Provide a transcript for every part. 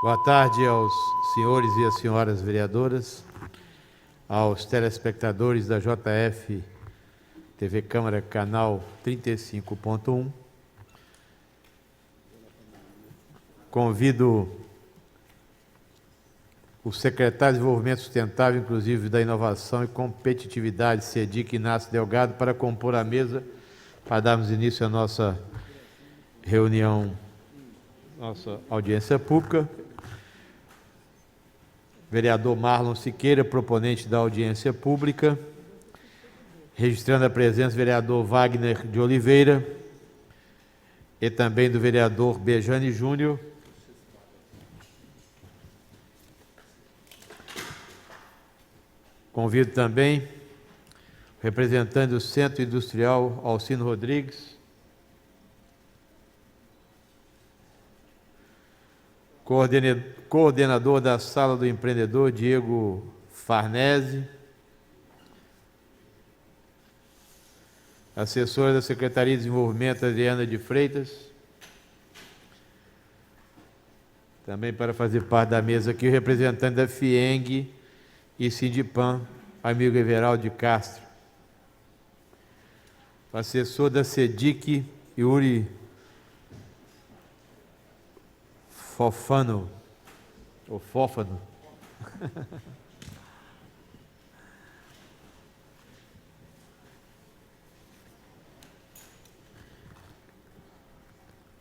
Boa tarde aos senhores e às senhoras vereadoras, aos telespectadores da JF TV Câmara, canal 35.1. Convido o secretário de Desenvolvimento Sustentável, inclusive da Inovação e Competitividade, SEDIC, Inácio Delgado, para compor a mesa, para darmos início à nossa reunião, nossa audiência pública. Vereador Marlon Siqueira, proponente da audiência pública. Registrando a presença do vereador Wagner de Oliveira e também do vereador Bejane Júnior. Convido também o representante do Centro Industrial, Alcino Rodrigues. Coordenador da Sala do Empreendedor, Diego Farnese. Assessora da Secretaria de Desenvolvimento, Adriana de Freitas. Também para fazer parte da mesa aqui, o representante da FIENG e Sindipan, amigo Everaldo de Castro. O assessor da SEDIC, Yuri Fofano, ou Fófano.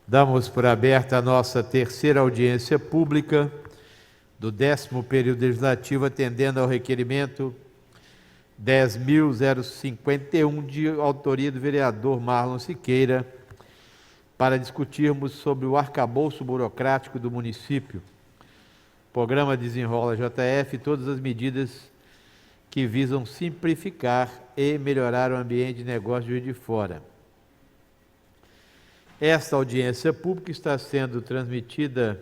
Damos por aberta a nossa terceira audiência pública do 10º período legislativo, atendendo ao requerimento 10.051 de autoria do vereador Marlon Siqueira, para discutirmos sobre o arcabouço burocrático do município, Programa Desenrola JF e todas as medidas que visam simplificar e melhorar o ambiente de negócio de Juiz de Fora. Esta audiência pública está sendo transmitida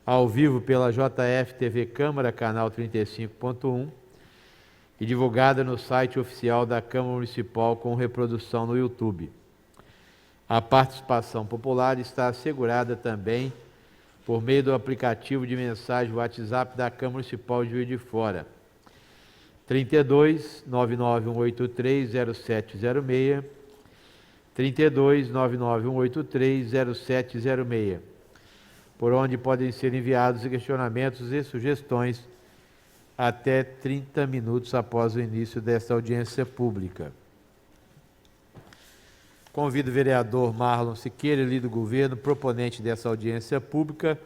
ao vivo pela JF TV Câmara, canal 35.1, e divulgada no site oficial da Câmara Municipal com reprodução no YouTube. A participação popular está assegurada também por meio do aplicativo de mensagem WhatsApp da Câmara Municipal de Juiz de Fora, 32 99183 0706, 32 99183 0706, por onde podem ser enviados questionamentos e sugestões até 30 minutos após o início desta audiência pública. Convido o vereador Marlon Siqueira, líder do governo, proponente dessa audiência pública,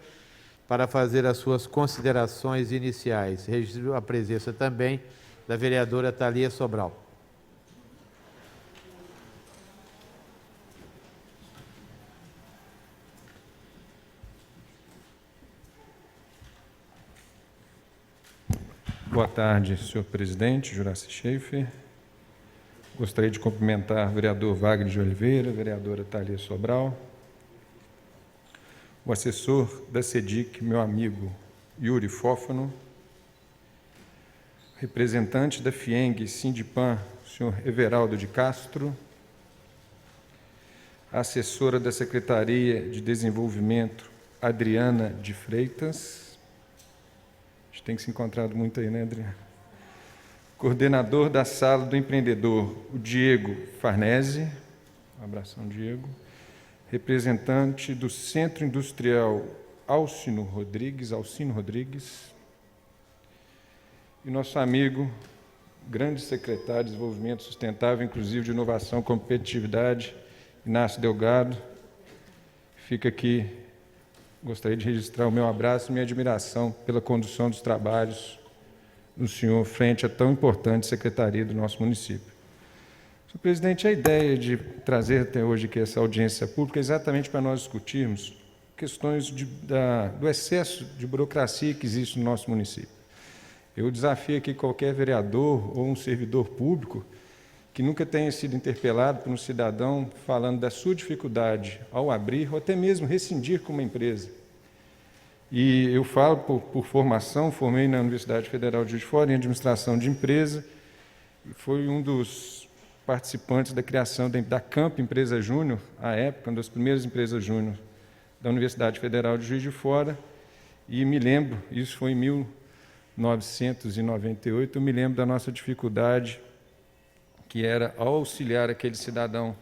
para fazer as suas considerações iniciais. Registro a presença também da vereadora Thalia Sobral. Boa tarde, senhor presidente, Juraci Schaefer. Gostaria de cumprimentar o vereador Wagner de Oliveira, a vereadora Thalia Sobral, o assessor da SEDIC, meu amigo Yuri Fófano, representante da FIENG e Sindipan, o senhor Everaldo de Castro, a assessora da Secretaria de Desenvolvimento, Adriana de Freitas. A gente tem que se encontrar muito aí, né, Adriana? Coordenador da Sala do Empreendedor, o Diego Farnese. Um abração, Diego. Representante do Centro Industrial, Alcino Rodrigues. E nosso amigo, grande secretário de Desenvolvimento Sustentável, inclusive de Inovação e Competitividade, Inácio Delgado. Fica aqui, gostaria de registrar o meu abraço e minha admiração pela condução dos trabalhos do senhor frente à tão importante secretaria do nosso município. Senhor presidente, a ideia de trazer até hoje aqui essa audiência pública é exatamente para nós discutirmos questões do excesso de burocracia que existe no nosso município. Eu desafio aqui qualquer vereador ou um servidor público que nunca tenha sido interpelado por um cidadão falando da sua dificuldade ao abrir ou até mesmo rescindir com uma empresa. E eu falo por formação, formei na Universidade Federal de Juiz de Fora em Administração de Empresa, e fui um dos participantes da criação da Camp Empresa Júnior, à época, uma das primeiras empresas júnior da Universidade Federal de Juiz de Fora, E me lembro, isso foi em 1998, eu me lembro da nossa dificuldade, que era ao auxiliar aquele cidadão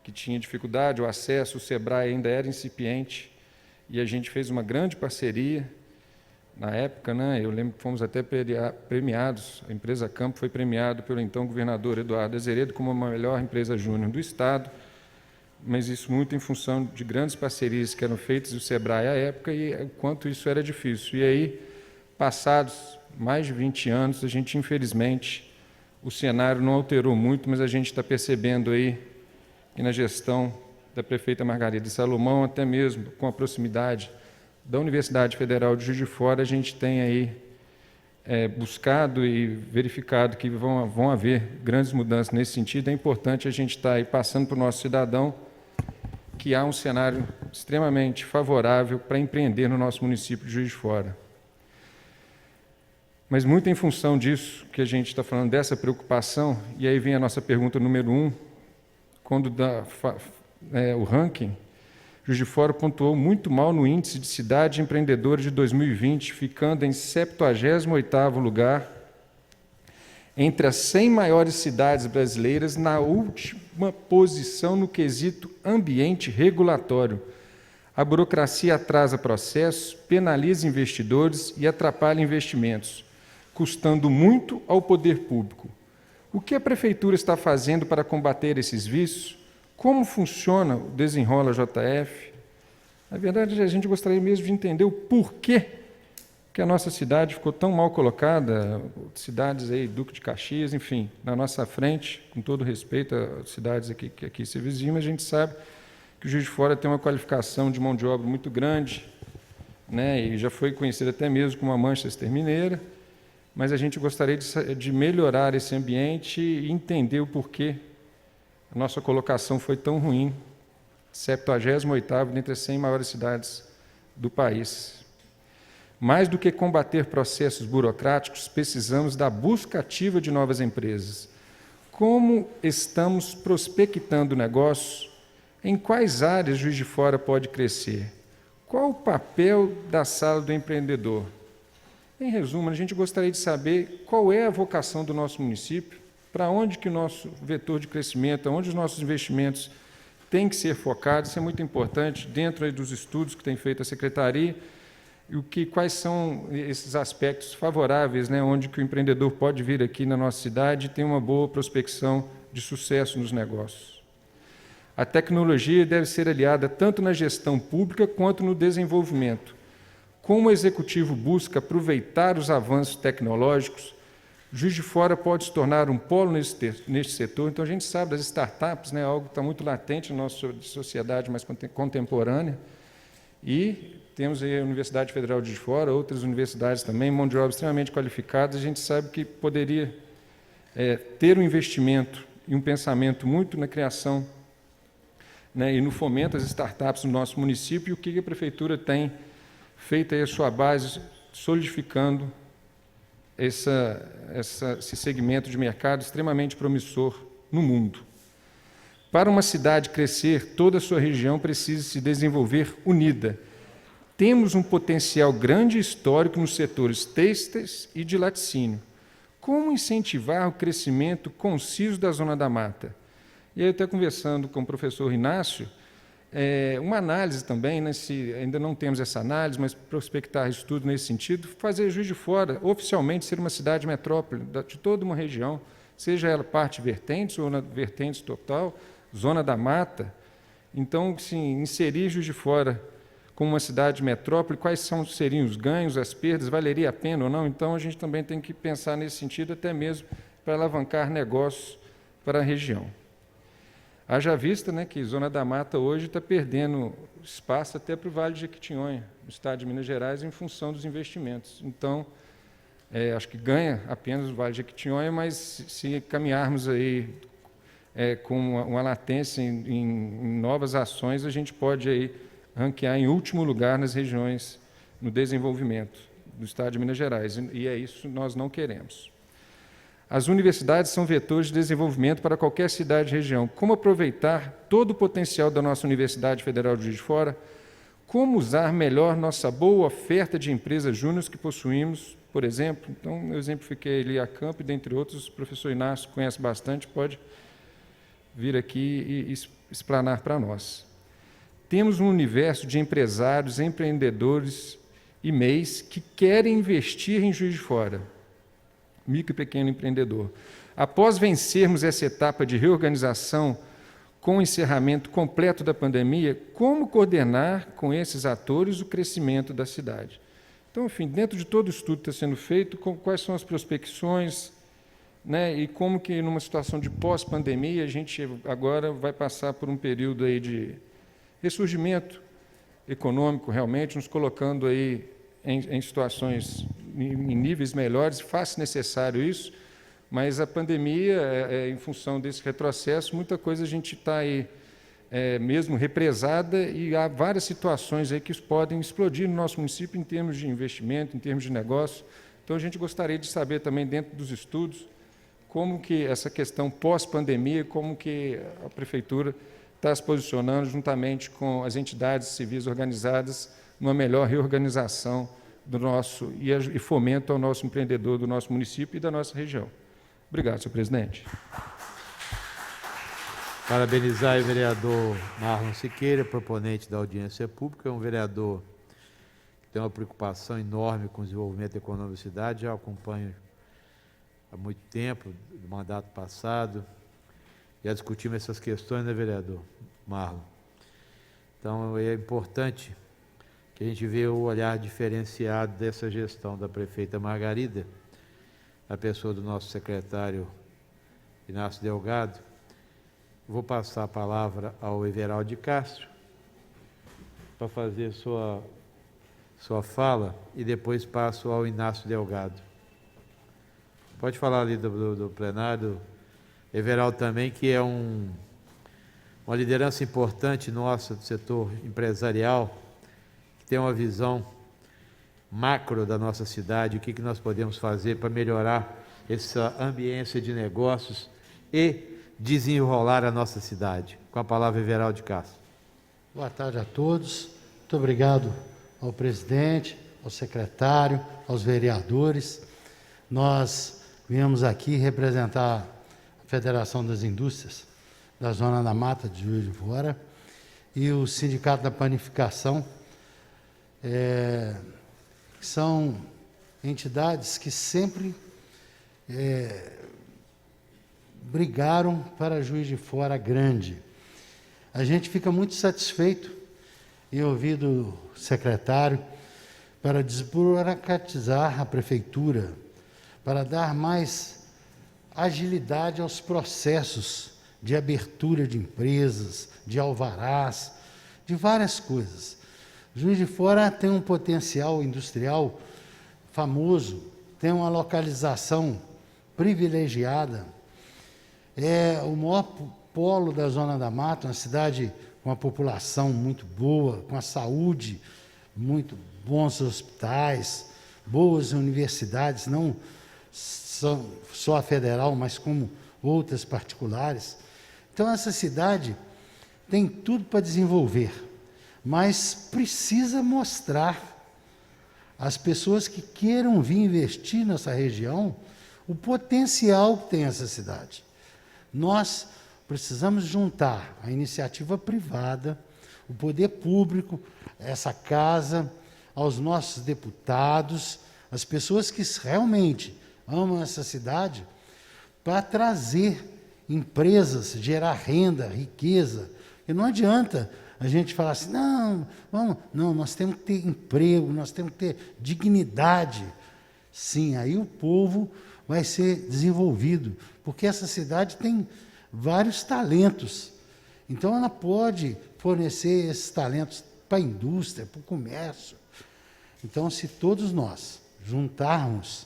que tinha dificuldade, o acesso, o SEBRAE ainda era incipiente, e a gente fez uma grande parceria. Na época, né, eu lembro que fomos até premiados, a empresa Campo foi premiada pelo então governador Eduardo Azeredo como a melhor empresa júnior do Estado, mas isso muito em função de grandes parcerias que eram feitas do SEBRAE à época e o quanto isso era difícil. E aí, passados mais de 20 anos, a gente, infelizmente, o cenário não alterou muito, mas a gente está percebendo aí que na gestão da prefeita Margarida Salomão, até mesmo com a proximidade da Universidade Federal de Juiz de Fora, a gente tem aí buscado e verificado que vão haver grandes mudanças nesse sentido. É importante a gente estar aí passando para o nosso cidadão que há um cenário extremamente favorável para empreender no nosso município de Juiz de Fora. Mas muito em função disso que a gente está falando, dessa preocupação, e aí vem a nossa pergunta número 1, quando o ranking, Juiz de Fora pontuou muito mal no Índice de Cidade Empreendedora de 2020, ficando em 78º lugar, entre as 100 maiores cidades brasileiras, na última posição no quesito ambiente regulatório. A burocracia atrasa processos, penaliza investidores e atrapalha investimentos, custando muito ao poder público. O que a Prefeitura está fazendo para combater esses vícios? Como funciona o Desenrola JF? Na verdade, a gente gostaria mesmo de entender o porquê que a nossa cidade ficou tão mal colocada, cidades aí, Duque de Caxias, enfim, na nossa frente, com todo respeito às cidades aqui, que aqui se vizinham, a gente sabe que o Juiz de Fora tem uma qualificação de mão de obra muito grande, né, e já foi conhecida até mesmo como a Manchester Mineira, mas a gente gostaria de melhorar esse ambiente e entender o porquê a nossa colocação foi tão ruim, 78º dentre as 100 maiores cidades do país. Mais do que combater processos burocráticos, precisamos da busca ativa de novas empresas. Como estamos prospectando negócios? Em quais áreas Juiz de Fora pode crescer? Qual o papel da Sala do Empreendedor? Em resumo, a gente gostaria de saber qual é a vocação do nosso município, para onde que o nosso vetor de crescimento, onde os nossos investimentos têm que ser focados. Isso é muito importante, dentro aí dos estudos que tem feito a Secretaria, e quais são esses aspectos favoráveis, né, onde que o empreendedor pode vir aqui na nossa cidade e ter uma boa prospecção de sucesso nos negócios. A tecnologia deve ser aliada tanto na gestão pública quanto no desenvolvimento. Como o Executivo busca aproveitar os avanços tecnológicos, Juiz de Fora pode se tornar um polo neste setor. Então, a gente sabe das startups, né, algo que está muito latente na nossa sociedade mais contemporânea, e temos aí a Universidade Federal de Juiz de Fora, outras universidades também, mão de obra extremamente qualificada. A gente sabe que poderia ter um investimento e um pensamento muito na criação, né, e no fomento às startups no nosso município, e o que a Prefeitura tem feito aí a sua base, solidificando esse segmento de mercado extremamente promissor no mundo. Para uma cidade crescer, toda a sua região precisa se desenvolver unida. Temos um potencial grande e histórico nos setores têxteis e de laticínio. Como incentivar o crescimento conciso da Zona da Mata? E aí, eu até conversando com o professor Inácio, uma análise também, né, se ainda não temos essa análise, mas prospectar estudo nesse sentido, fazer Juiz de Fora oficialmente ser uma cidade metrópole de toda uma região, seja ela parte vertentes ou na vertente total, Zona da Mata. Então, sim, inserir Juiz de Fora como uma cidade metrópole, quais seriam os ganhos, as perdas, valeria a pena ou não? Então, a gente também tem que pensar nesse sentido, até mesmo para alavancar negócios para a região. Haja vista, né, que Zona da Mata hoje está perdendo espaço até para o Vale de Jequitinhonha, no estado de Minas Gerais, em função dos investimentos. Então, acho que ganha apenas o Vale de Jequitinhonha, mas se caminharmos aí com uma latência em novas ações, a gente pode aí ranquear em último lugar nas regiões no desenvolvimento do estado de Minas Gerais, e é isso que nós não queremos. As universidades são vetores de desenvolvimento para qualquer cidade e região. Como aproveitar todo o potencial da nossa Universidade Federal de Juiz de Fora? como usar melhor nossa boa oferta de empresas júniores que possuímos, por exemplo. Então, eu exemplifiquei ali a Camp, dentre outros, o professor Inácio conhece bastante, pode vir aqui e explanar para nós. Temos um universo de empresários, empreendedores e MEIs que querem investir em Juiz de Fora, micro e pequeno empreendedor. Após vencermos essa etapa de reorganização com o encerramento completo da pandemia, como coordenar com esses atores o crescimento da cidade? Então, enfim, dentro de todo o estudo que está sendo feito, quais são as prospecções, né, e como que, numa situação de pós-pandemia, a gente agora vai passar por um período aí de ressurgimento econômico, realmente, nos colocando aí em situações, em níveis melhores, faz necessário isso, mas a pandemia, em função desse retrocesso, muita coisa a gente está aí mesmo represada e há várias situações aí que podem explodir no nosso município em termos de investimento, em termos de negócio. Então, a gente gostaria de saber também, dentro dos estudos, como que essa questão pós-pandemia, como que a Prefeitura está se posicionando juntamente com as entidades civis organizadas numa melhor reorganização do nosso e fomento ao nosso empreendedor do nosso município e da nossa região. Obrigado, senhor presidente. Parabenizar o vereador Marlon Siqueira, proponente da audiência pública, é um vereador que tem uma preocupação enorme com o desenvolvimento econômico da cidade, já acompanho há muito tempo, do mandato passado, já discutimos essas questões, né, vereador Marlon? Então, é importante que a gente veja o olhar diferenciado dessa gestão da prefeita Margarida, a pessoa do nosso secretário Inácio Delgado. Vou passar a palavra ao Everaldo de Castro para fazer sua fala e depois passo ao Inácio Delgado. Pode falar ali do plenário, Everaldo também, que é uma liderança importante nossa do setor empresarial, que tem uma visão macro da nossa cidade, o que nós podemos fazer para melhorar essa ambiência de negócios e desenrolar a nossa cidade. Com a palavra, Everaldo de Castro. Boa tarde a todos. Muito obrigado ao presidente, ao secretário, aos vereadores. Nós viemos aqui representar a Federação das Indústrias da Zona da Mata de Juiz de Fora e o Sindicato da Panificação, que são entidades que sempre brigaram para Juiz de Fora grande. A gente fica muito satisfeito em ouvir do secretário para desburocratizar a prefeitura, para dar mais agilidade aos processos de abertura de empresas, de alvarás, de várias coisas. Juiz de Fora tem um potencial industrial famoso, tem uma localização privilegiada, é o maior polo da Zona da Mata, uma cidade com uma população muito boa, com a saúde, muito bons hospitais, boas universidades, não só a federal, mas como outras particulares. Então, essa cidade tem tudo para desenvolver, mas precisa mostrar às pessoas que queiram vir investir nessa região o potencial que tem essa cidade. Nós precisamos juntar a iniciativa privada, o poder público, essa casa, aos nossos deputados, as pessoas que realmente amam essa cidade, para trazer empresas, gerar renda, riqueza. E não adianta a gente falar assim, não, nós temos que ter emprego, nós temos que ter dignidade. Sim, aí o povo vai ser desenvolvido, porque essa cidade tem vários talentos. Então, ela pode fornecer esses talentos para a indústria, para o comércio. Então, se todos nós juntarmos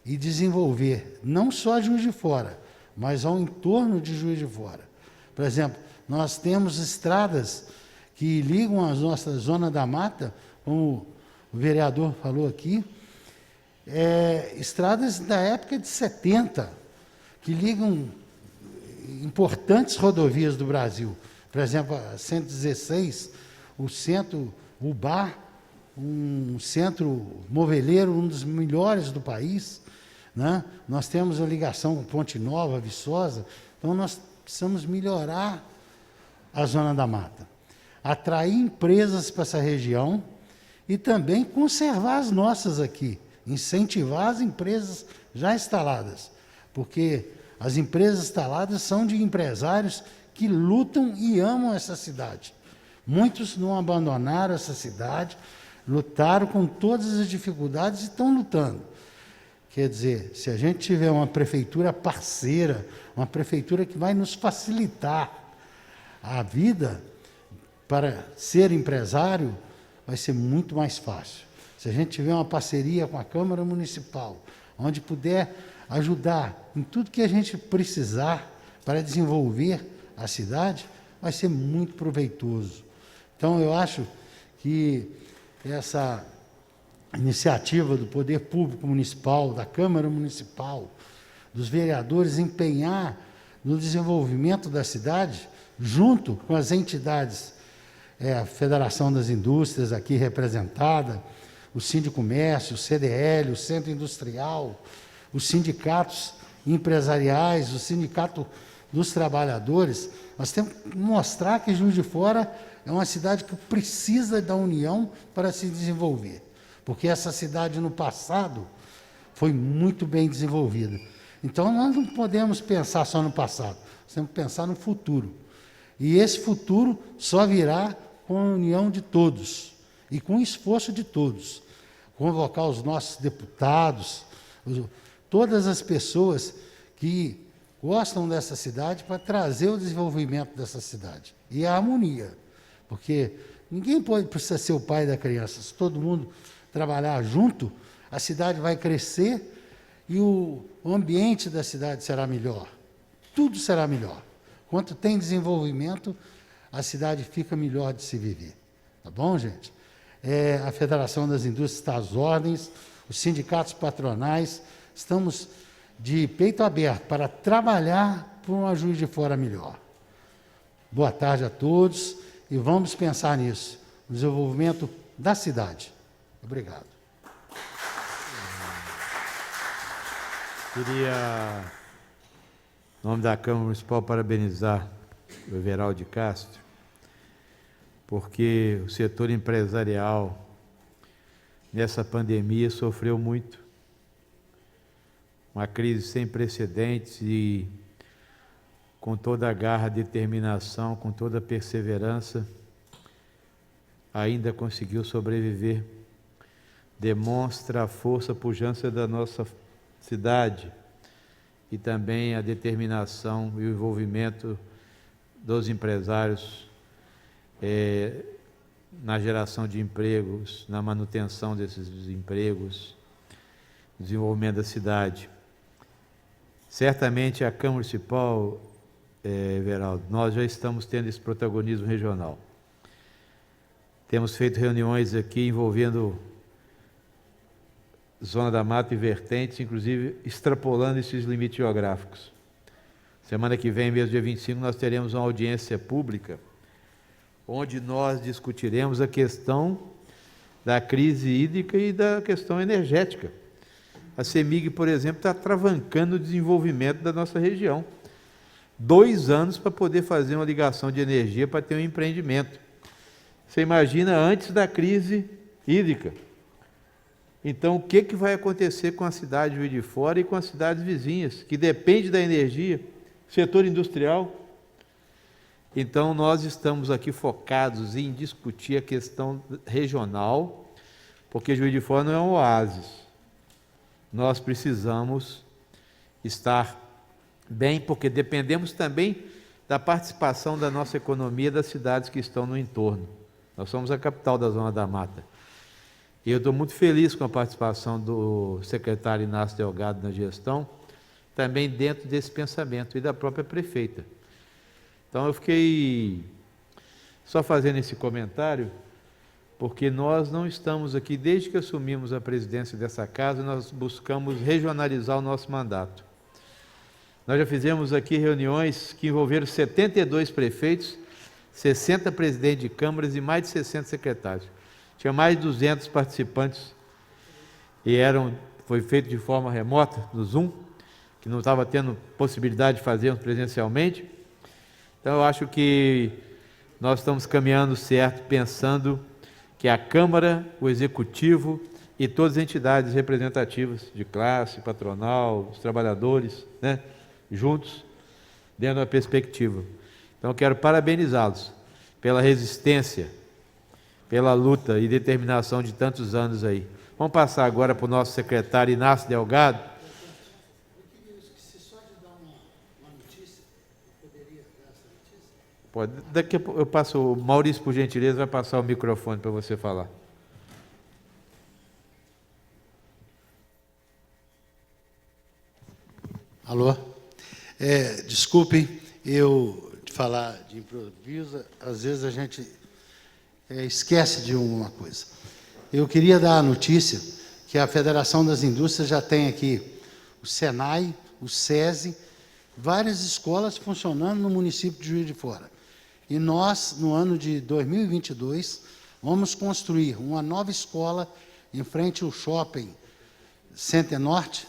e desenvolver, não só Juiz de Fora, mas ao entorno de Juiz de Fora. Por exemplo, nós temos estradas que ligam a nossa Zona da Mata, como o vereador falou aqui, estradas da época de 70, que ligam importantes rodovias do Brasil. Por exemplo, a 116, o centro o bar, um centro moveleiro, um dos melhores do país, né? Nós temos a ligação com Ponte Nova, Viçosa, então nós precisamos melhorar a Zona da Mata, atrair empresas para essa região e também conservar as nossas aqui, incentivar as empresas já instaladas, porque as empresas instaladas são de empresários que lutam e amam essa cidade. Muitos não abandonaram essa cidade, lutaram com todas as dificuldades e estão lutando. Quer dizer, se a gente tiver uma prefeitura parceira, uma prefeitura que vai nos facilitar a vida para ser empresário, vai ser muito mais fácil. Se a gente tiver uma parceria com a Câmara Municipal, onde puder ajudar em tudo que a gente precisar para desenvolver a cidade, vai ser muito proveitoso. Então, eu acho que essa iniciativa do Poder Público Municipal, da Câmara Municipal, dos vereadores empenhar no desenvolvimento da cidade, junto com as entidades, a Federação das Indústrias aqui representada, o Sindicomércio, o CDL, o Centro Industrial, os sindicatos empresariais, o Sindicato dos Trabalhadores, nós temos que mostrar que Juiz de Fora é uma cidade que precisa da união para se desenvolver, porque essa cidade no passado foi muito bem desenvolvida. Então nós não podemos pensar só no passado, nós temos que pensar no futuro. E esse futuro só virá com a união de todos e com o esforço de todos. Convocar os nossos deputados, todas as pessoas que gostam dessa cidade para trazer o desenvolvimento dessa cidade e a harmonia. Porque ninguém precisa ser o pai da criança. Se todo mundo trabalhar junto, a cidade vai crescer e o ambiente da cidade será melhor. Tudo será melhor. Quanto tem desenvolvimento, a cidade fica melhor de se viver. Tá bom, gente? A Federação das Indústrias está às ordens, os sindicatos patronais, estamos de peito aberto para trabalhar por uma Juiz de Fora melhor. Boa tarde a todos e vamos pensar nisso, no desenvolvimento da cidade. Obrigado. Queria, em nome da Câmara Municipal, parabenizar o Everaldo de Castro, porque o setor empresarial, nessa pandemia, sofreu muito. Uma crise sem precedentes e, com toda a garra, determinação, com toda a perseverança, ainda conseguiu sobreviver. Demonstra a força, a pujança da nossa cidade e também a determinação e o envolvimento dos empresários na geração de empregos, na manutenção desses empregos, desenvolvimento da cidade. Certamente a Câmara Municipal, Everaldo, nós já estamos tendo esse protagonismo regional. Temos feito reuniões aqui envolvendo Zona da Mata e vertentes, inclusive extrapolando esses limites geográficos. Semana que vem, mesmo dia 25, nós teremos uma audiência pública, onde nós discutiremos a questão da crise hídrica e da questão energética. A CEMIG, por exemplo, está travancando o desenvolvimento da nossa região. 2 anos para poder fazer uma ligação de energia para ter um empreendimento. Você imagina antes da crise hídrica. Então, o que vai acontecer com a cidade de Juiz de Fora e com as cidades vizinhas, que depende da energia, setor industrial? Então, nós estamos aqui focados em discutir a questão regional, porque Juiz de Fora não é um oásis. Nós precisamos estar bem, porque dependemos também da participação da nossa economia das cidades que estão no entorno. Nós somos a capital da Zona da Mata. E eu estou muito feliz com a participação do secretário Inácio Delgado na gestão, também dentro desse pensamento, e da própria prefeita. Então, eu fiquei só fazendo esse comentário, porque nós não estamos aqui, desde que assumimos a presidência dessa casa, nós buscamos regionalizar o nosso mandato. Nós já fizemos aqui reuniões que envolveram 72 prefeitos, 60 presidentes de câmaras e mais de 60 secretários. tinha mais de 200 participantes e foi feito de forma remota, no Zoom, que não estava tendo possibilidade de fazermos presencialmente. Então, eu acho que nós estamos caminhando certo, pensando que a Câmara, o Executivo e todas as entidades representativas de classe, patronal, os trabalhadores, né, juntos, dentro da perspectiva. Então, eu quero parabenizá-los pela resistência, pela luta e determinação de tantos anos aí. Vamos passar agora para o nosso secretário Inácio Delgado. Eu esqueci só de dar uma notícia. Poderia dar essa notícia? Pode. Daqui a pouco eu passo, o Maurício, por gentileza, vai passar o microfone para você falar. Alô? Desculpe eu de falar de improviso, às vezes a gente esquece de uma coisa. Eu queria dar a notícia que a Federação das Indústrias já tem aqui o Senai, o SESI, várias escolas funcionando no município de Juiz de Fora. E nós, no ano de 2022, vamos construir uma nova escola em frente ao shopping Center Norte,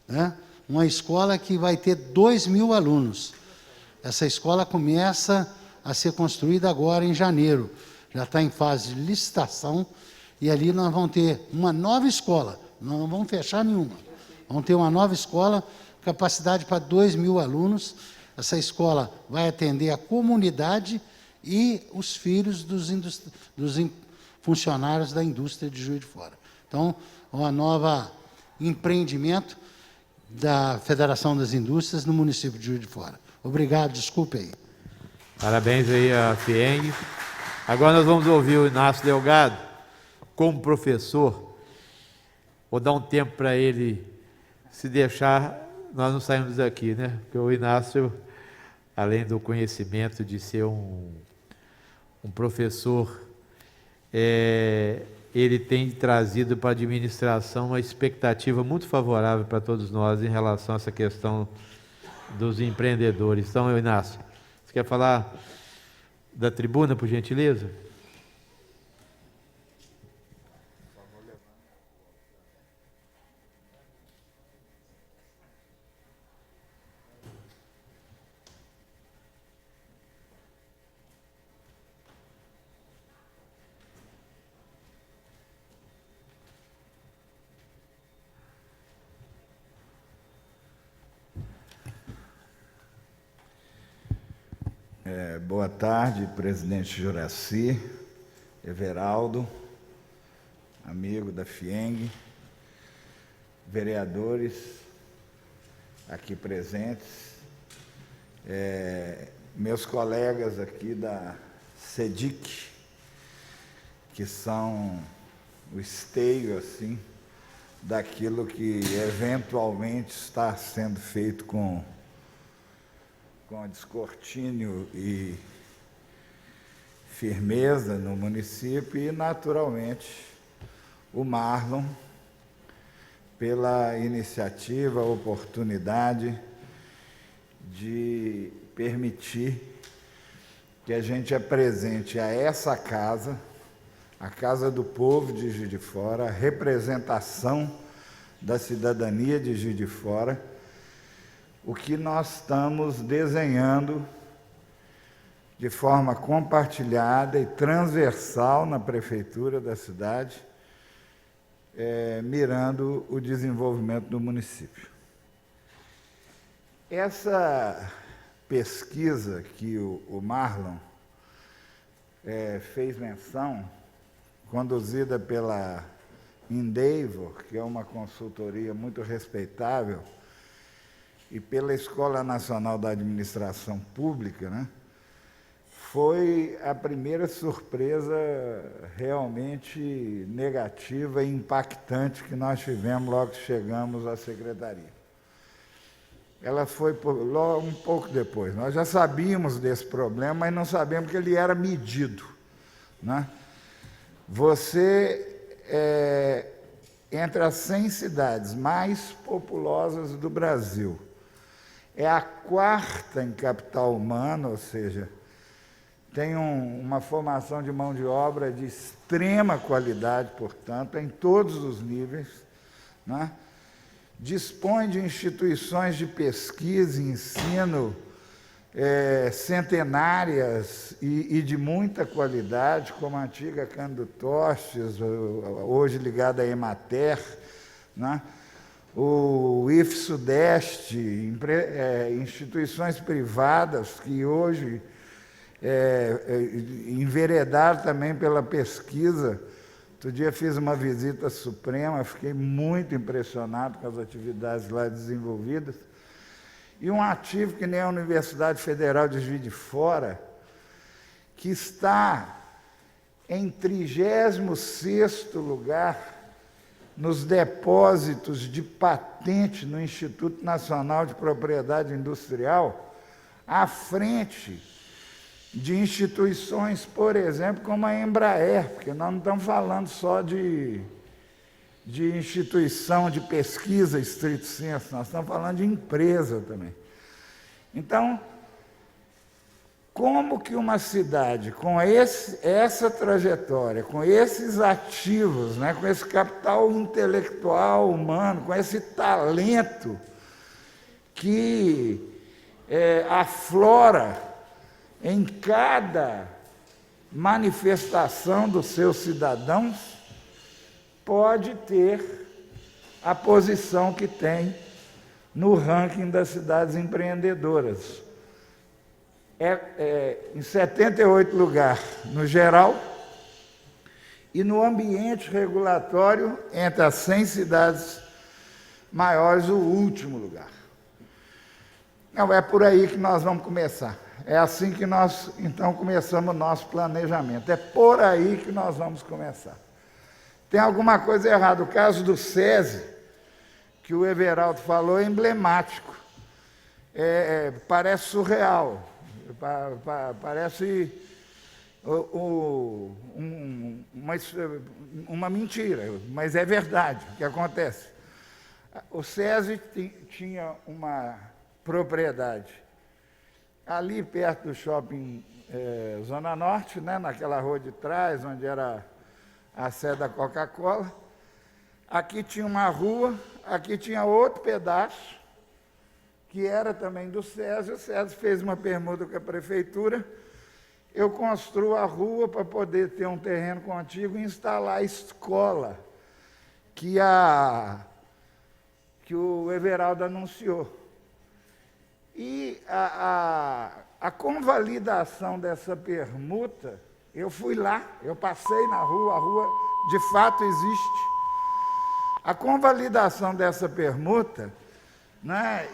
né? Uma escola que vai ter 2.000 alunos. Essa escola começa a ser construída agora em janeiro. Já está em fase de licitação e ali nós vamos ter uma nova escola. Nós não vamos fechar nenhuma. Vamos ter uma nova escola, capacidade para 2.000 alunos. Essa escola vai atender a comunidade e os filhos dos funcionários da indústria de Juiz de Fora. Então, uma nova empreendimento da Federação das Indústrias no município de Juiz de Fora. Obrigado, desculpe aí. Parabéns aí à FIENG. Agora nós vamos ouvir o Inácio Delgado, como professor. Vou dar um tempo para ele, se deixar, nós não saímos daqui, né? Porque o Inácio, além do conhecimento de ser um professor, ele tem trazido para a administração uma expectativa muito favorável para todos nós em relação a essa questão dos empreendedores. Então, Inácio, você quer falar da tribuna, por gentileza? Boa tarde, presidente Juraci, Everaldo, amigo da FIENG, vereadores aqui presentes, meus colegas aqui da SEDIC, que são o esteio, assim, daquilo que eventualmente está sendo feito com descortínio e firmeza no município e, naturalmente, o Marlon, pela iniciativa, a oportunidade de permitir que a gente apresente a essa casa, a Casa do Povo de Juiz de Fora, a representação da cidadania de Juiz de Fora, o que nós estamos desenhando de forma compartilhada e transversal na prefeitura da cidade, mirando o desenvolvimento do município. Essa pesquisa que o Marlon fez menção, conduzida pela Endeavor, que é uma consultoria muito respeitável, e pela Escola Nacional da Administração Pública, né, foi a primeira surpresa realmente negativa e impactante que nós tivemos logo que chegamos à secretaria. Ela foi logo um pouco depois. Nós já sabíamos desse problema, mas não sabíamos que ele era medido, né? Você entre as 100 cidades mais populosas do Brasil, é a quarta em capital humano, ou seja, tem uma formação de mão de obra de extrema qualidade, portanto, em todos os níveis, né? Dispõe de instituições de pesquisa e ensino centenárias e de muita qualidade, como a antiga Cândido Tostes, hoje ligada à Emater, né? O IF Sudeste, instituições privadas que hoje enveredaram também pela pesquisa. Outro dia fiz uma visita à Suprema, fiquei muito impressionado com as atividades lá desenvolvidas. E um ativo que nem a Universidade Federal de Juiz de Fora, que está em 36º lugar nos depósitos de patente no Instituto Nacional de Propriedade Industrial, à frente de instituições, por exemplo, como a Embraer, porque nós não estamos falando só de instituição de pesquisa estrito sensu, nós estamos falando de empresa também. Então, como que uma cidade com essa trajetória, com esses ativos, né, com esse capital intelectual humano, com esse talento que aflora em cada manifestação dos seus cidadãos, pode ter a posição que tem no ranking das cidades empreendedoras. Em 78 lugar no geral, e no ambiente regulatório, entre as 100 cidades maiores, o último lugar. Não, é por aí que nós vamos começar. É assim que nós, então, começamos o nosso planejamento. É por aí que nós vamos começar. Tem alguma coisa errada. O caso do SESI, que o Everaldo falou, é emblemático. Parece surreal. Parece uma mentira, mas é verdade o que acontece. O SESI tinha uma propriedade ali perto do shopping Zona Norte, né, naquela rua de trás, onde era a sede da Coca-Cola. Aqui tinha uma rua, aqui tinha outro pedaço, que era também do SESI. O SESI fez uma permuta com a prefeitura. Eu construo a rua para poder ter um terreno contíguo e instalar a escola que o Everaldo anunciou. E a convalidação dessa permuta, eu fui lá, eu passei na rua, a rua de fato existe. A convalidação dessa permuta, né,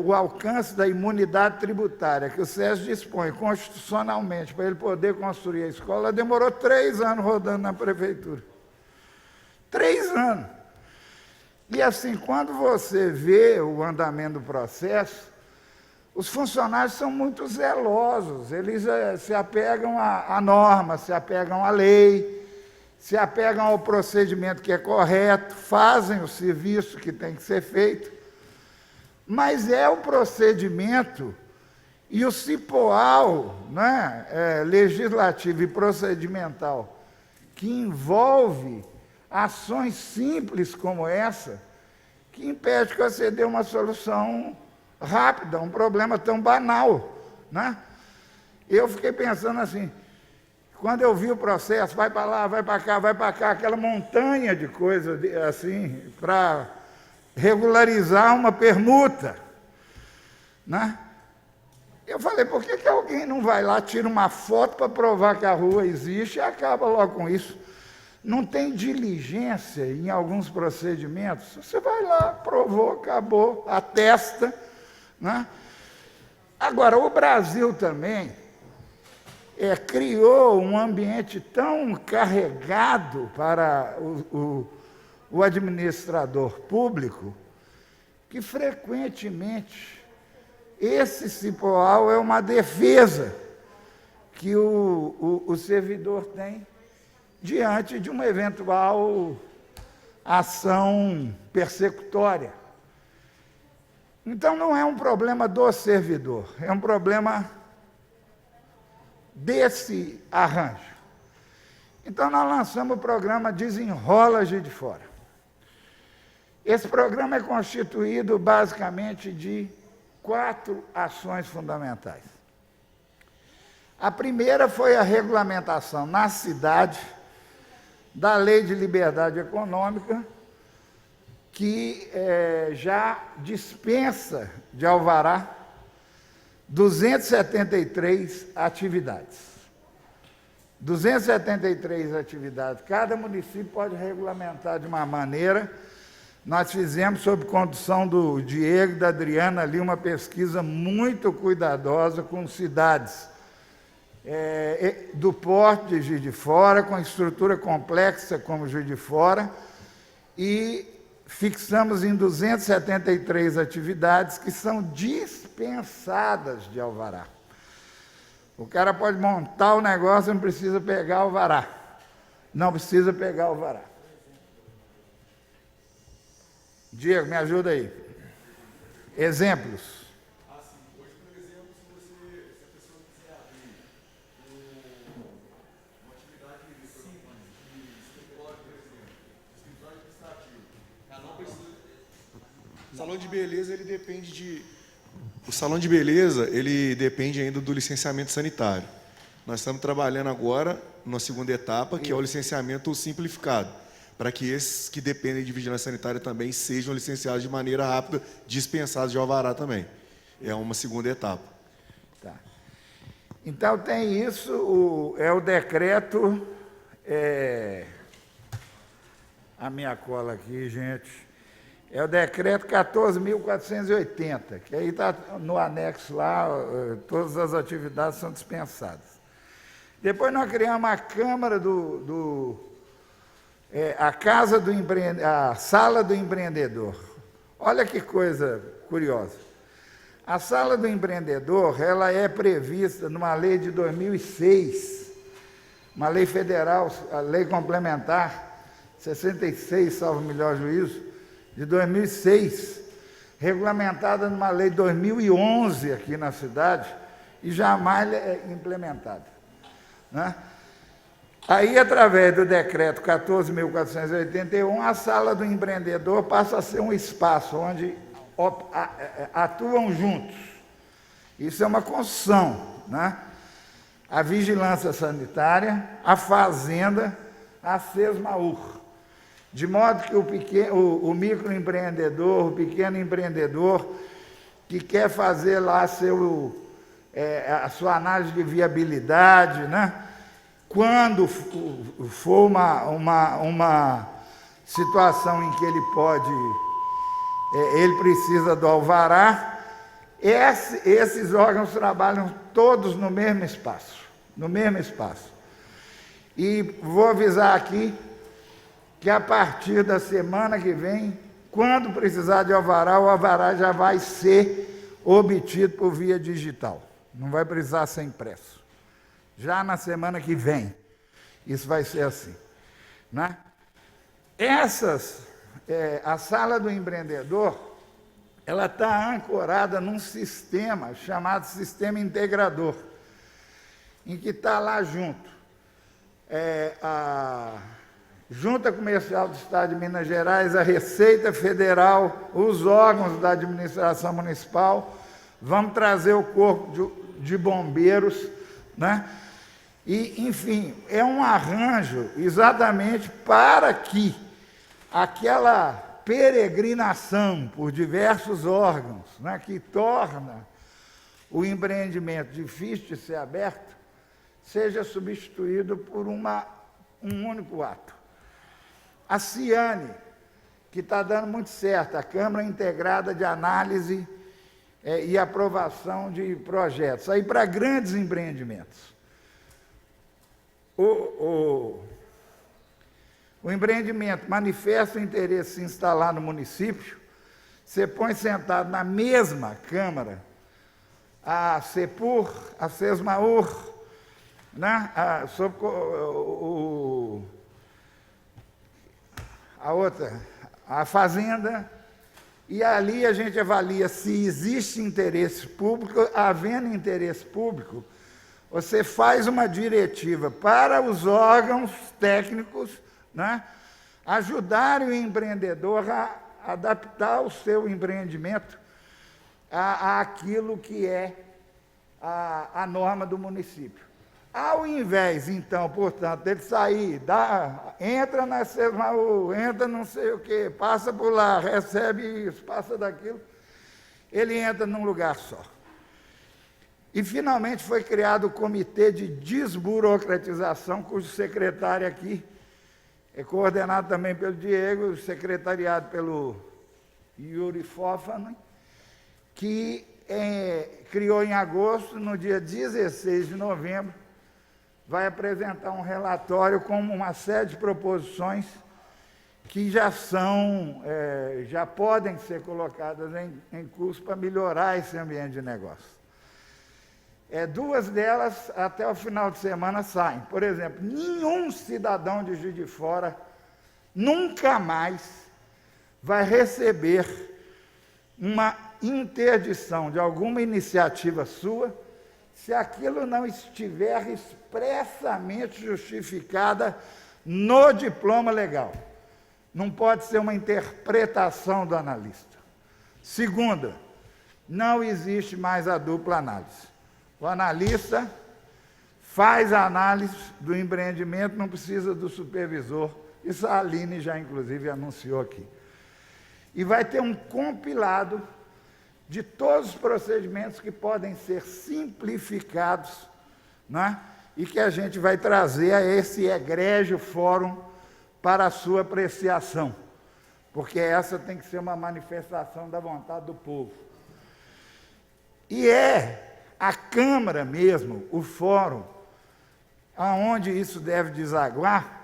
o alcance da imunidade tributária que o SESI dispõe constitucionalmente para ele poder construir a escola, demorou 3 anos rodando na prefeitura. 3 anos. E assim, quando você vê o andamento do processo, os funcionários são muito zelosos, eles se apegam à norma, se apegam à lei, se apegam ao procedimento que é correto, fazem o serviço que tem que ser feito, mas é o procedimento e o cipoal, né, legislativo e procedimental que envolve ações simples como essa, que impede que você dê uma solução rápida, um problema tão banal, né? Eu fiquei pensando assim, quando eu vi o processo, vai para lá, vai para cá, aquela montanha de coisas assim, para regularizar uma permuta, né? Eu falei, por que alguém não vai lá, tira uma foto para provar que a rua existe e acaba logo com isso? Não tem diligência em alguns procedimentos. Você vai lá, provou, acabou, atesta, né? Agora, o Brasil também criou um ambiente tão carregado para o administrador público que, frequentemente, esse cipoal é uma defesa que o servidor tem diante de uma eventual ação persecutória. Então, não é um problema do servidor, é um problema desse arranjo? Então, nós lançamos o programa Desenrola Juiz de Fora. Esse programa é constituído basicamente de 4 ações fundamentais. A primeira foi a regulamentação na cidade da Lei de Liberdade Econômica, que já dispensa de alvará 273 atividades. 273 atividades. Cada município pode regulamentar de uma maneira. Nós fizemos, sob condução do Diego e da Adriana, ali uma pesquisa muito cuidadosa com cidades do porte de Juiz de Fora, com estrutura complexa como Juiz de Fora, e fixamos em 273 atividades que são dispensadas de alvará. O cara pode montar o negócio e não precisa pegar alvará. Não precisa pegar alvará. Diego, me ajuda aí. Exemplos. Assim, hoje, por exemplo, se a pessoa quiser abrir uma atividade simples de escritório, por exemplo, escritório administrativo, ela não precisa. O salão de beleza, ele depende de. O salão de beleza, ele depende ainda do licenciamento sanitário. Nós estamos trabalhando agora na segunda etapa, que é o licenciamento simplificado, para que esses que dependem de vigilância sanitária também sejam licenciados de maneira rápida, dispensados de alvará também. É uma segunda etapa. Tá. Então, tem isso, o decreto... a minha cola aqui, gente... É o decreto 14.480, que aí está no anexo lá, todas as atividades são dispensadas. Depois nós criamos a Câmara a Casa do a Sala do Empreendedor. Olha que coisa curiosa. A Sala do Empreendedor, ela é prevista numa lei de 2006, uma lei federal, a lei complementar 66, salvo melhor juízo, de 2006, regulamentada numa lei de 2011 aqui na cidade, e jamais é implementada. Né? Aí, através do decreto 14.481, a Sala do Empreendedor passa a ser um espaço onde atuam juntos. Isso é uma construção, né? A vigilância sanitária, a fazenda, a SESMAUR. De modo que o microempreendedor, o pequeno empreendedor, que quer fazer lá a sua análise de viabilidade, né? Quando for uma situação em que ele precisa do alvará, esses órgãos trabalham todos no mesmo espaço, E vou avisar aqui que a partir da semana que vem, quando precisar de alvará, o alvará já vai ser obtido por via digital. Não vai precisar ser impresso. Já na semana que vem, isso vai ser assim. Né? A Sala do Empreendedor, ela está ancorada num sistema chamado Sistema Integrador, em que está lá junto a Junta Comercial do Estado de Minas Gerais, a Receita Federal, os órgãos da administração municipal, vamos trazer o corpo de bombeiros, né? E, enfim, é um arranjo exatamente para que aquela peregrinação por diversos órgãos, né, que torna o empreendimento difícil de ser aberto, seja substituído por um único ato. A Ciane, que está dando muito certo, a Câmara Integrada de Análise e Aprovação de Projetos, aí para grandes empreendimentos. O empreendimento manifesta o interesse em se instalar no município, você põe sentado na mesma Câmara a CEPUR, a SESMAUR, né? A outra, a Fazenda, e ali a gente avalia se existe interesse público. Havendo interesse público, você faz uma diretiva para os órgãos técnicos, né, ajudarem o empreendedor a adaptar o seu empreendimento àquilo que é a norma do município. Ao invés, então, portanto, dele sair, entra na SESMAU, entra não sei o quê, passa por lá, recebe isso, passa daquilo, ele entra num lugar só. E, finalmente, foi criado o Comitê de Desburocratização, cujo secretário aqui é coordenado também pelo Diego, secretariado pelo Yuri Fofano, que criou em agosto, no dia 16 de novembro, vai apresentar um relatório com uma série de proposições que já podem ser colocadas em curso para melhorar esse ambiente de negócio. Duas delas, até o final de semana, saem. Por exemplo, nenhum cidadão de Juiz de Fora nunca mais vai receber uma interdição de alguma iniciativa sua se aquilo não estiver expressamente justificada no diploma legal. Não pode ser uma interpretação do analista. Segunda, não existe mais a dupla análise. O analista faz a análise do empreendimento, não precisa do supervisor. Isso a Aline já, inclusive, anunciou aqui. E vai ter um compilado de todos os procedimentos que podem ser simplificados, né? E que a gente vai trazer a esse egrégio fórum para a sua apreciação, porque essa tem que ser uma manifestação da vontade do povo. E a Câmara mesmo, o fórum, aonde isso deve desaguar,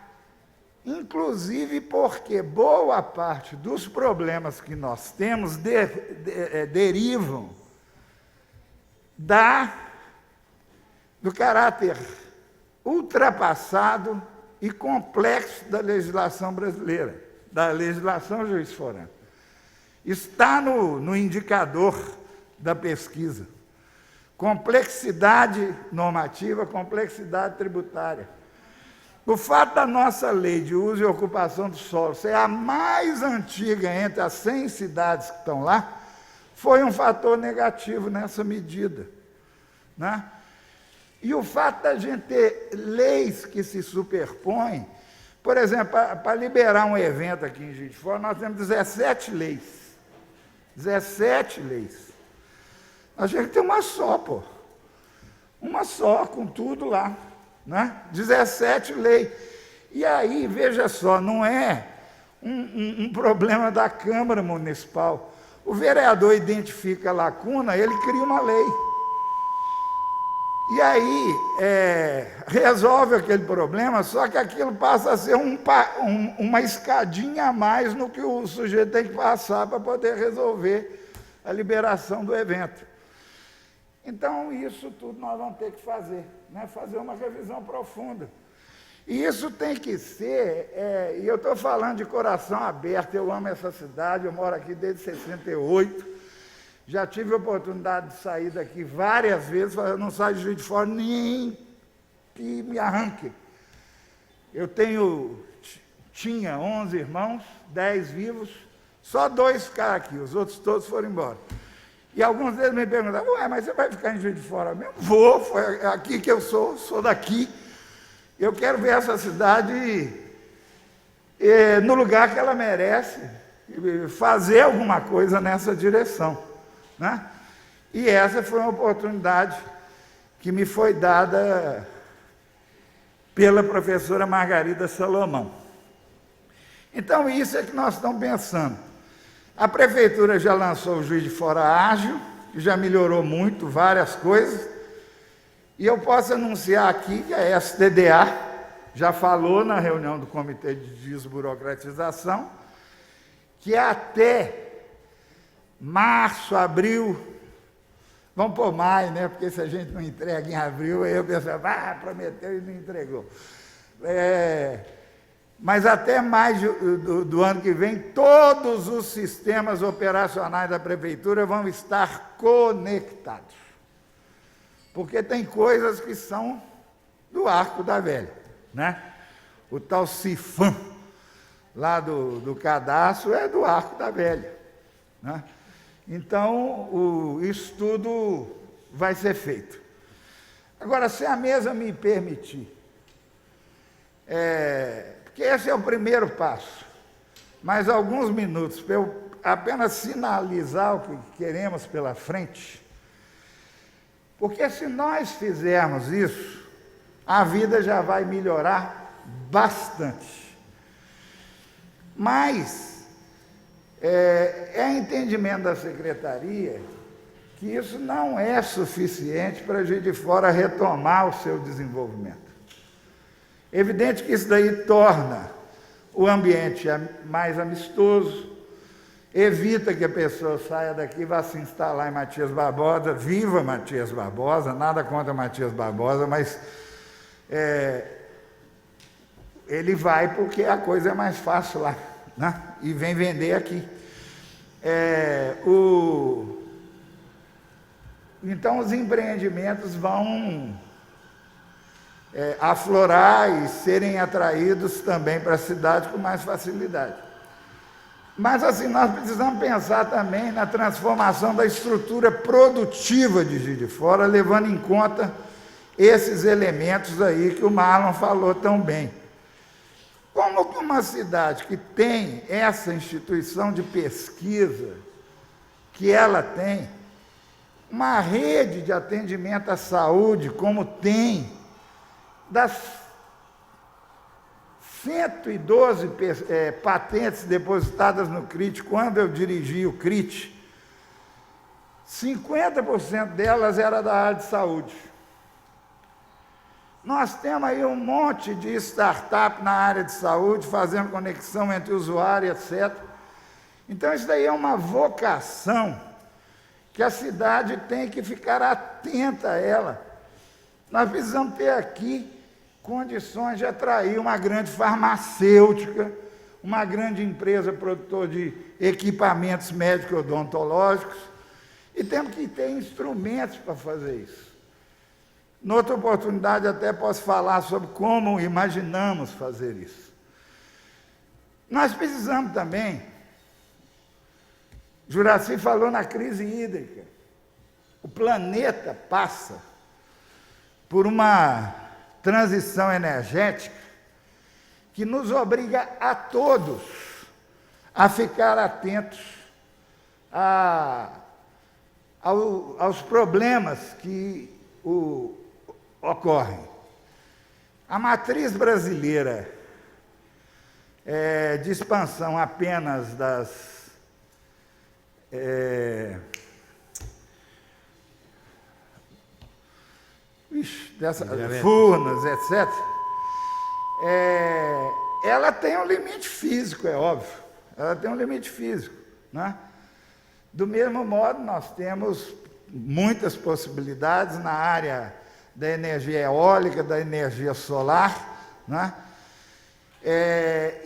inclusive porque boa parte dos problemas que nós temos derivam do caráter ultrapassado e complexo da legislação brasileira, da legislação juiz-forana. Está no indicador da pesquisa. Complexidade normativa, complexidade tributária. O fato da nossa lei de uso e ocupação do solo ser a mais antiga entre as 100 cidades que estão lá, foi um fator negativo nessa medida, né? E o fato da gente ter leis que se superpõem, por exemplo, para liberar um evento aqui em Juiz de Fora, nós temos 17 leis. 17 leis. A gente tem uma só, pô. Uma só, com tudo lá. Né? 17 leis. E aí, veja só, não é um problema da Câmara Municipal. O vereador identifica a lacuna, ele cria uma lei. E aí, resolve aquele problema, só que aquilo passa a ser uma escadinha a mais no que o sujeito tem que passar para poder resolver a liberação do evento. Então, isso tudo nós vamos ter que fazer, né? Fazer uma revisão profunda. E isso tem que ser, e eu estou falando de coração aberto, eu amo essa cidade, eu moro aqui desde 68, já tive a oportunidade de sair daqui várias vezes, eu não saio de Juiz de Fora nem que me arranque. Eu tinha 11 irmãos, 10 vivos, só 2 ficaram aqui, os outros todos foram embora. E alguns deles me perguntavam, ué, mas você vai ficar em Juiz de Fora mesmo? Vou, foi aqui que eu sou daqui. Eu quero ver essa cidade no lugar que ela merece, fazer alguma coisa nessa direção, né? E essa foi uma oportunidade que me foi dada pela professora Margarida Salomão. Então, isso é que nós estamos pensando. A Prefeitura já lançou o Juiz de Fora Ágil, que já melhorou muito, várias coisas, e eu posso anunciar aqui que a STDA já falou na reunião do Comitê de Desburocratização que até março, abril, vamos por maio, né? Porque se a gente não entrega em abril, aí eu penso, prometeu e não entregou. Mas até maio do ano que vem, todos os sistemas operacionais da Prefeitura vão estar conectados. porque tem coisas que são do arco da velha, né? O tal Cifam, lá do cadastro, é do arco da velha, né? Então, isso tudo vai ser feito. Agora, se a mesa me permitir, porque esse é o primeiro passo, mais alguns minutos para eu apenas sinalizar o que queremos pela frente, porque se nós fizermos isso, a vida já vai melhorar bastante. Mas é entendimento da secretaria que isso não é suficiente para a Juiz de Fora retomar o seu desenvolvimento. Evidente que isso daí torna o ambiente mais amistoso, evita que a pessoa saia daqui e vá se instalar em Matias Barbosa. Viva Matias Barbosa, nada contra Matias Barbosa, mas ele vai porque a coisa é mais fácil lá, né? E vem vender aqui. Então, os empreendimentos vão aflorar e serem atraídos também para a cidade com mais facilidade. Mas, assim, nós precisamos pensar também na transformação da estrutura produtiva de Juiz de Fora, levando em conta esses elementos aí que o Marlon falou tão bem. Como que uma cidade que tem essa instituição de pesquisa, que ela tem, uma rede de atendimento à saúde, como tem, das 112 patentes depositadas no CRIT, quando eu dirigi o CRIT, 50% delas era da área de saúde. Nós temos aí um monte de startup na área de saúde, fazendo conexão entre usuário, etc. Então, isso daí é uma vocação que a cidade tem que ficar atenta a ela. Nós precisamos ter aqui condições de atrair uma grande farmacêutica, uma grande empresa produtora de equipamentos médico-odontológicos, e temos que ter instrumentos para fazer isso. Noutra oportunidade, até posso falar sobre como imaginamos fazer isso. Nós precisamos também, Juraci falou na crise hídrica, o planeta passa por uma transição energética que nos obriga a todos a ficar atentos aos problemas que ocorrem. A matriz brasileira de expansão apenas das dessas furnas, etc., ela tem um limite físico, é óbvio. Ela tem um limite físico, né? Do mesmo modo, nós temos muitas possibilidades na área da energia eólica, da energia solar, né?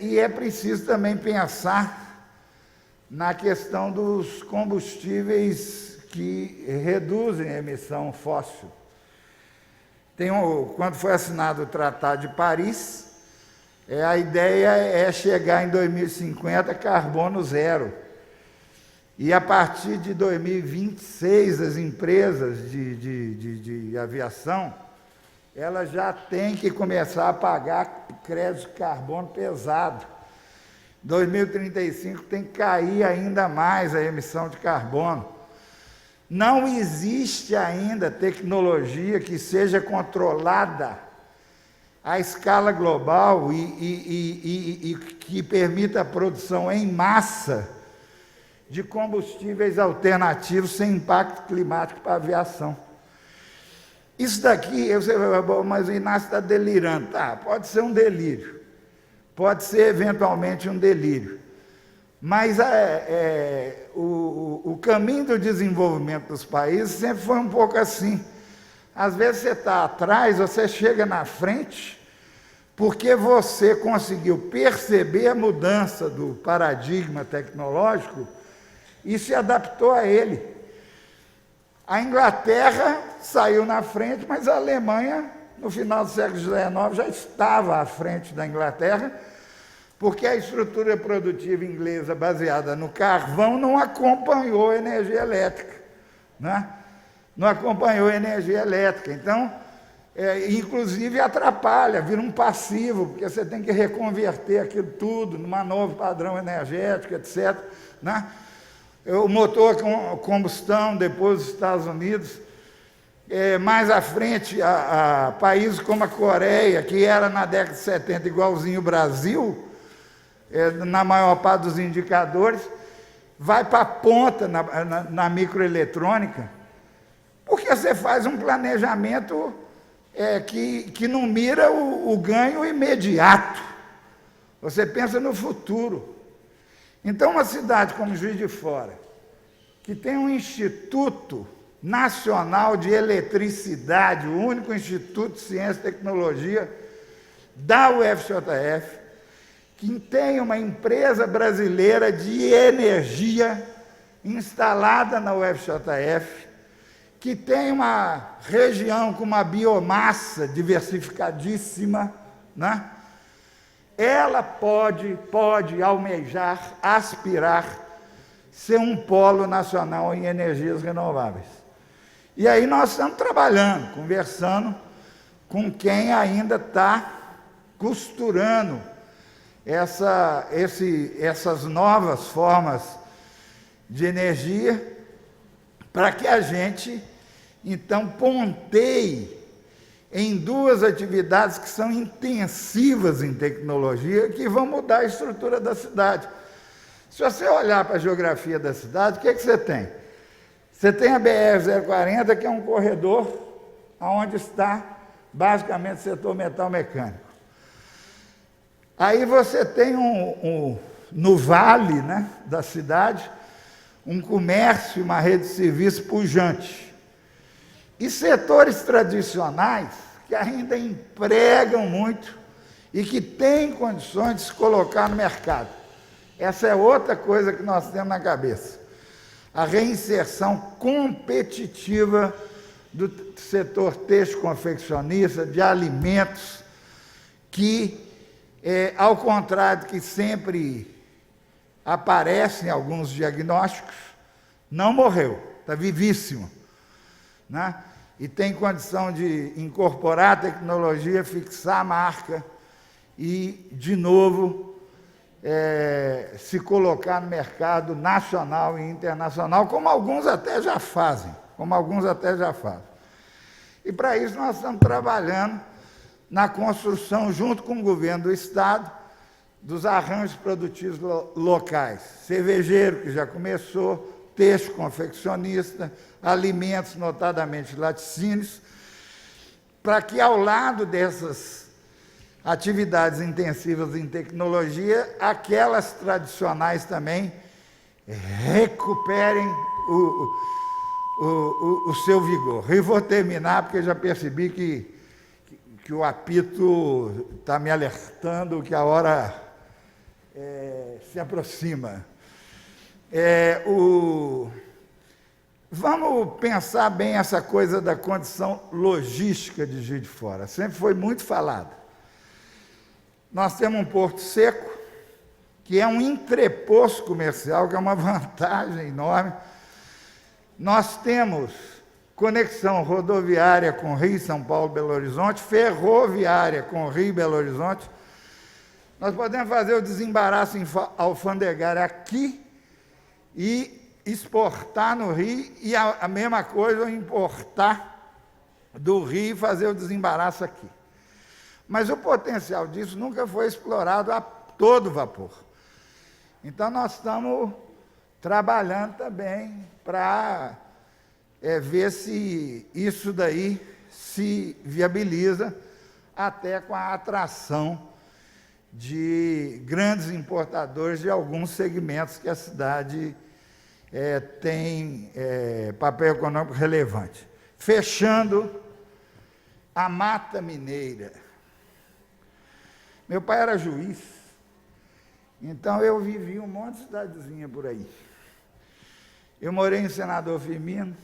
E é preciso também pensar na questão dos combustíveis que reduzem a emissão fóssil. Quando foi assinado o Tratado de Paris, a ideia é chegar em 2050 a carbono zero. E a partir de 2026, as empresas de aviação, elas já têm que começar a pagar crédito de carbono pesado. 2035 tem que cair ainda mais a emissão de carbono. Não existe ainda tecnologia que seja controlada à escala global e que permita a produção em massa de combustíveis alternativos sem impacto climático para a aviação. Isso daqui, você vai falar, mas o Inácio está delirando. Tá, pode ser um delírio, pode ser eventualmente um delírio, mas o caminho do desenvolvimento dos países sempre foi um pouco assim. Às vezes você está atrás, você chega na frente, porque você conseguiu perceber a mudança do paradigma tecnológico e se adaptou a ele. A Inglaterra saiu na frente, mas a Alemanha, no final do século XIX, já estava à frente da Inglaterra, porque a estrutura produtiva inglesa baseada no carvão não acompanhou a energia elétrica, né? Não acompanhou a energia elétrica. Então, inclusive atrapalha, vira um passivo, porque você tem que reconverter aquilo tudo num novo padrão energético, etc., né? O motor com combustão, depois dos Estados Unidos, mais à frente, a países como a Coreia, que era na década de 70 igualzinho o Brasil, na maior parte dos indicadores, vai para a ponta na microeletrônica, porque você faz um planejamento que não mira o ganho imediato. Você pensa no futuro. Então, uma cidade como Juiz de Fora, que tem um Instituto Nacional de Eletricidade, o único Instituto de Ciência e Tecnologia da UFJF, que tem uma empresa brasileira de energia instalada na UFJF, que tem uma região com uma biomassa diversificadíssima, né? Ela pode almejar, aspirar, ser um polo nacional em energias renováveis. E aí nós estamos trabalhando, conversando com quem ainda está costurando essas novas formas de energia, para que a gente, então, ponteie em duas atividades que são intensivas em tecnologia, que vão mudar a estrutura da cidade. Se você olhar para a geografia da cidade, o que você tem? Você tem a BR-040, que é um corredor onde está, basicamente, o setor metal mecânico. Aí você tem no vale, né, da cidade, um comércio, uma rede de serviço pujante. E setores tradicionais que ainda empregam muito e que têm condições de se colocar no mercado. Essa é outra coisa que nós temos na cabeça. A reinserção competitiva do setor têxtil-confeccionista, de alimentos, que, ao contrário do que sempre aparece em alguns diagnósticos, não morreu, está vivíssimo, né? E tem condição de incorporar a tecnologia, fixar a marca e, de novo, se colocar no mercado nacional e internacional, como alguns até já fazem. E, para isso, nós estamos trabalhando na construção, junto com o governo do Estado, dos arranjos produtivos locais. Cervejeiro, que já começou, têxtil confeccionista, alimentos, notadamente laticínios, para que, ao lado dessas atividades intensivas em tecnologia, aquelas tradicionais também recuperem o seu vigor. E vou terminar, porque já percebi que o apito está me alertando que a hora se aproxima. Vamos pensar bem essa coisa da condição logística de Juiz de Fora. Sempre foi muito falado. Nós temos um porto seco, que é um entreposto comercial, que é uma vantagem enorme. Nós temos conexão rodoviária com Rio, São Paulo, Belo Horizonte, ferroviária com Rio e Belo Horizonte. Nós podemos fazer o desembaraço alfandegário aqui e exportar no Rio, e a mesma coisa importar do Rio e fazer o desembaraço aqui. Mas o potencial disso nunca foi explorado a todo vapor. Então, nós estamos trabalhando também para ver se isso daí se viabiliza, até com a atração de grandes importadores de alguns segmentos que a cidade tem papel econômico relevante. Fechando, a Mata Mineira. Meu pai era juiz, então eu vivi um monte de cidadezinha por aí. Eu morei em Senador Firmino,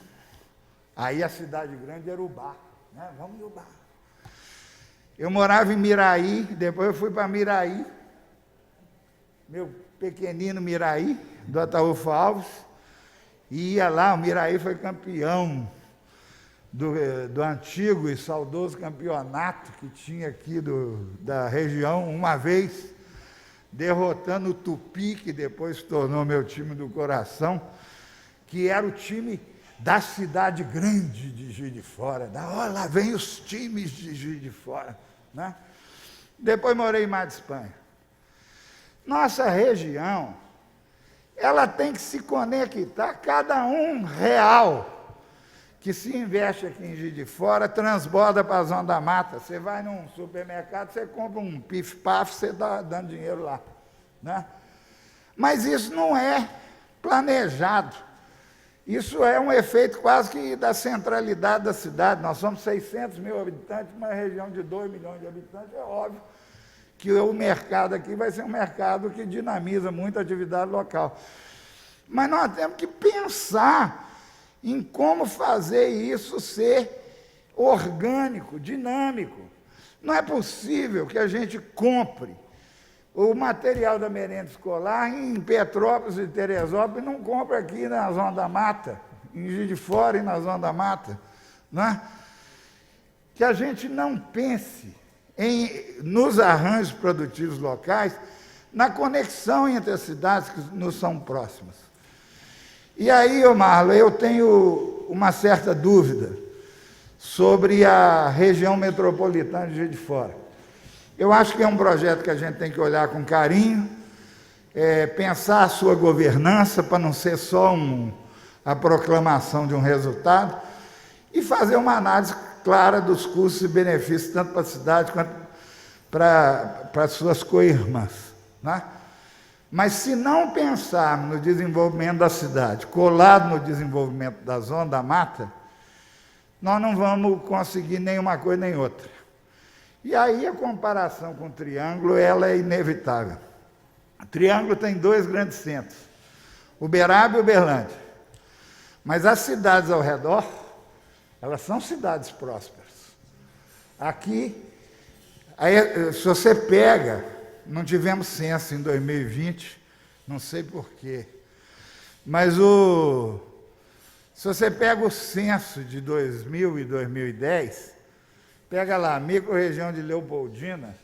Aí a cidade grande era Ubá, né? Vamos em Ubá. Eu morava em Miraí, depois eu fui para Miraí, meu pequenino Miraí, do Ataúfo Alves, e ia lá, o Miraí foi campeão do antigo e saudoso campeonato que tinha aqui da região, uma vez, derrotando o Tupi, que depois se tornou meu time do coração, que era o time da cidade grande de Juiz de Fora. Lá vem os times de Juiz de Fora, né? Depois morei em Mar de Espanha. Nossa região, ela tem que se conectar, cada R$1 que se investe aqui em Juiz de Fora, transborda para a Zona da Mata. Você vai num supermercado, você compra um pif-paf, você está dando dinheiro lá, né? Mas isso não é planejado. Isso é um efeito quase que da centralidade da cidade. Nós somos 600 mil habitantes, uma região de 2 milhões de habitantes, é óbvio que o mercado aqui vai ser um mercado que dinamiza muito a atividade local. Mas nós temos que pensar em como fazer isso ser orgânico, dinâmico. Não é possível que a gente compre o material da merenda escolar em Petrópolis e Teresópolis e não compre aqui na Zona da Mata, em Juiz de Fora e na Zona da Mata, né? Que a gente não pense nos arranjos produtivos locais, na conexão entre as cidades que nos são próximas. E aí, Marlon, eu tenho uma certa dúvida sobre a região metropolitana de Juiz de Fora. Eu acho que é um projeto que a gente tem que olhar com carinho, pensar a sua governança para não ser só a proclamação de um resultado e fazer uma análise clara dos custos e benefícios, tanto para a cidade quanto para as suas co-irmãs, né? Mas se não pensarmos no desenvolvimento da cidade, colado no desenvolvimento da Zona da Mata, nós não vamos conseguir nenhuma coisa nem outra. E aí a comparação com o Triângulo, ela é inevitável. O Triângulo tem 2 grandes centros, Uberaba e Uberlândia. Mas as cidades ao redor, elas são cidades prósperas. Aqui, aí, se você pega, não tivemos censo em 2020, não sei porquê, mas se você pega o censo de 2000 e 2010, pega lá a microrregião de Leopoldina,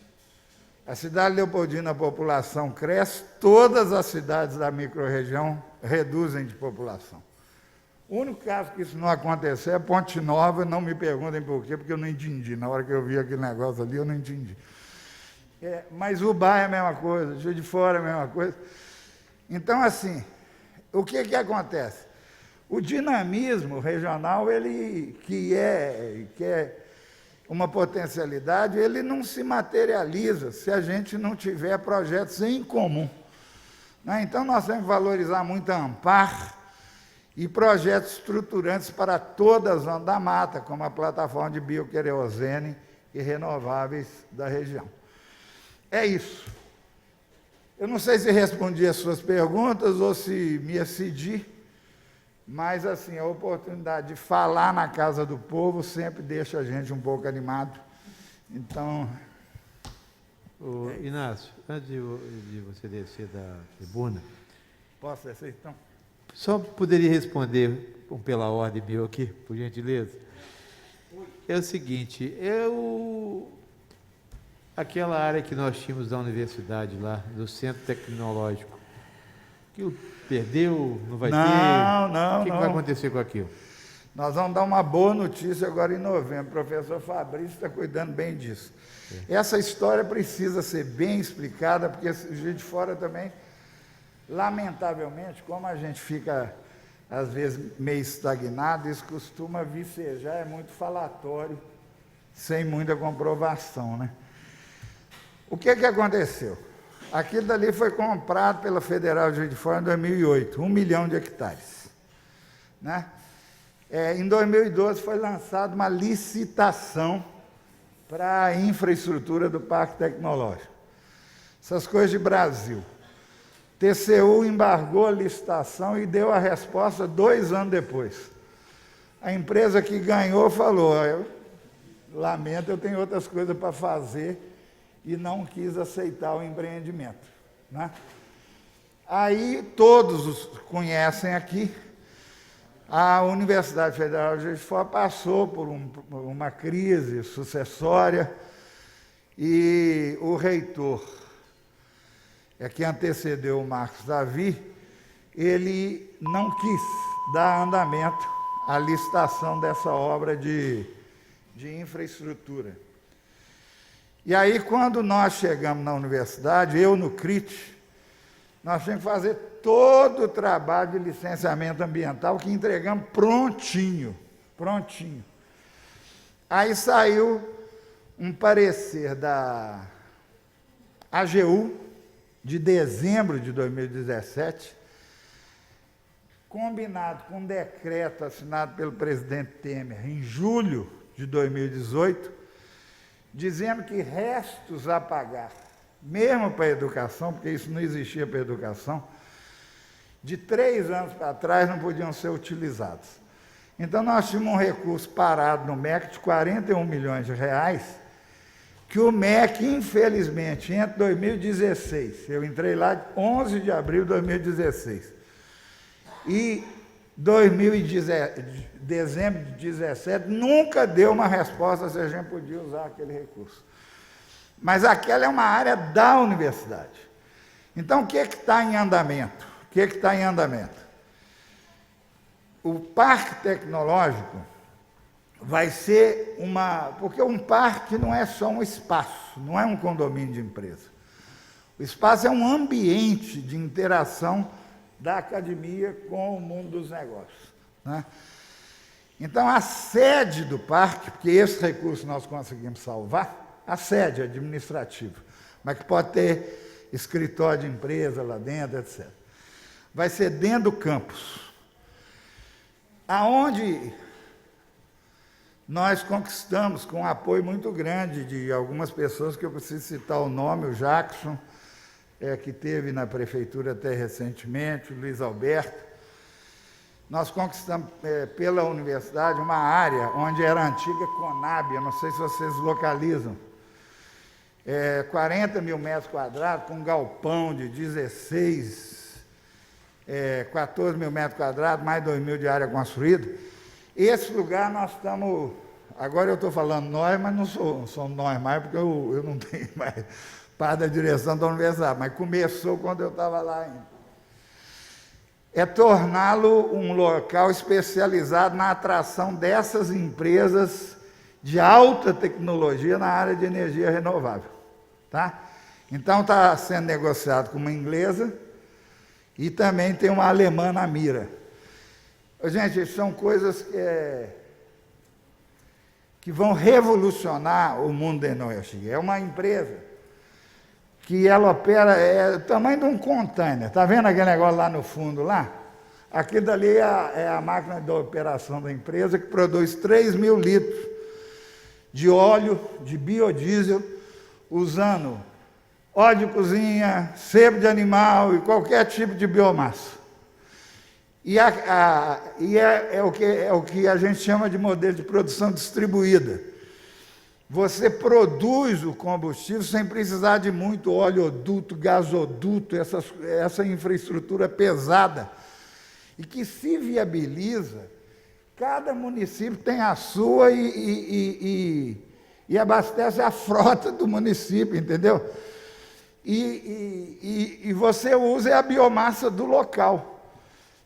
a cidade de Leopoldina, a população cresce, todas as cidades da microrregião reduzem de população. O único caso que isso não aconteceu é Ponte Nova, não me perguntem por quê, porque eu não entendi. Na hora que eu vi aquele negócio ali, eu não entendi. Mas Ubá é a mesma coisa, Juiz de Fora é a mesma coisa. Então, assim, o que acontece? O dinamismo regional, ele que é uma potencialidade, ele não se materializa se a gente não tiver projetos em comum, né? Então, nós temos que valorizar muito a Ampar e projetos estruturantes para toda a Zona da Mata, como a plataforma de bioquerosene e renováveis da região. É isso. Eu não sei se respondi as suas perguntas ou se me excedi, mas, assim, a oportunidade de falar na casa do povo sempre deixa a gente um pouco animado. Então... Inácio, antes de você descer da tribuna... Posso descer, então? Só poderia responder pela ordem meu aqui, por gentileza? É o seguinte, aquela área que nós tínhamos da universidade lá, do centro tecnológico, que perdeu, não vai ter? Não. O que vai acontecer com aquilo? Nós vamos dar uma boa notícia agora em novembro. O professor Fabrício está cuidando bem disso. Essa história precisa ser bem explicada, porque o Juiz de Fora também, lamentavelmente, como a gente fica, às vezes, meio estagnado, isso costuma vicejar, é muito falatório, sem muita comprovação, né? O que aconteceu? Aquilo dali foi comprado pela Federal de Juiz de Fora em 2008, 1 milhão de hectares, né? Em 2012 foi lançada uma licitação para a infraestrutura do Parque Tecnológico. Essas coisas de Brasil. TCU embargou a licitação e deu a resposta 2 anos depois. A empresa que ganhou falou, eu lamento, eu tenho outras coisas para fazer, e não quis aceitar o empreendimento, né? Aí todos os conhecem aqui, a Universidade Federal de Juiz de Fora passou por uma crise sucessória, e o reitor, que antecedeu o Marcos Davi, ele não quis dar andamento à licitação dessa obra de infraestrutura. E aí, quando nós chegamos na universidade, eu no CRIT, nós tínhamos que fazer todo o trabalho de licenciamento ambiental que entregamos prontinho, prontinho. Aí saiu um parecer da AGU, de dezembro de 2017, combinado com um decreto assinado pelo presidente Temer em julho de 2018, dizendo que restos a pagar, mesmo para a educação, porque isso não existia para a educação, de 3 anos para trás não podiam ser utilizados. Então, nós tínhamos um recurso parado no MEC de 41 milhões de reais, que o MEC, infelizmente, entre 2016, eu entrei lá 11 de abril de 2016, e dezembro de 2017, nunca deu uma resposta se a gente podia usar aquele recurso. Mas aquela é uma área da universidade. Então, o que está em andamento? O que está em andamento? O parque tecnológico vai ser porque um parque não é só um espaço, não é um condomínio de empresa. O espaço é um ambiente de interação da academia com o mundo dos negócios, né? Então, a sede do parque, porque esse recurso nós conseguimos salvar, a sede administrativa, mas que pode ter escritório de empresa lá dentro, etc. Vai ser dentro do campus, aonde nós conquistamos, com um apoio muito grande de algumas pessoas, que eu preciso citar o nome, o Jackson, que teve na prefeitura até recentemente, o Luiz Alberto. Nós conquistamos pela universidade uma área onde era a antiga Conab, eu não sei se vocês localizam, 40 mil metros quadrados, com um galpão de 14 mil metros quadrados, mais 2 mil de área construída. Esse lugar nós estamos, agora eu estou falando nós, mas não somos nós mais, porque eu não tenho mais parte da direção da universidade, mas começou quando eu estava lá ainda. É torná-lo um local especializado na atração dessas empresas de alta tecnologia na área de energia renovável, tá? Então, está sendo negociado com uma inglesa e também tem uma alemã na mira. Gente, são coisas que vão revolucionar o mundo da energia. É uma empresa que ela opera, o tamanho de um container. Está vendo aquele negócio lá no fundo, lá? Aquilo dali é a máquina de operação da empresa, que produz 3 mil litros de óleo, de biodiesel, usando óleo de cozinha, sebo de animal e qualquer tipo de biomassa. E é o que a gente chama de modelo de produção distribuída. Você produz o combustível sem precisar de muito oleoduto, gasoduto, essa infraestrutura pesada, e que se viabiliza, cada município tem a sua e abastece a frota do município, entendeu? E você usa a biomassa do local.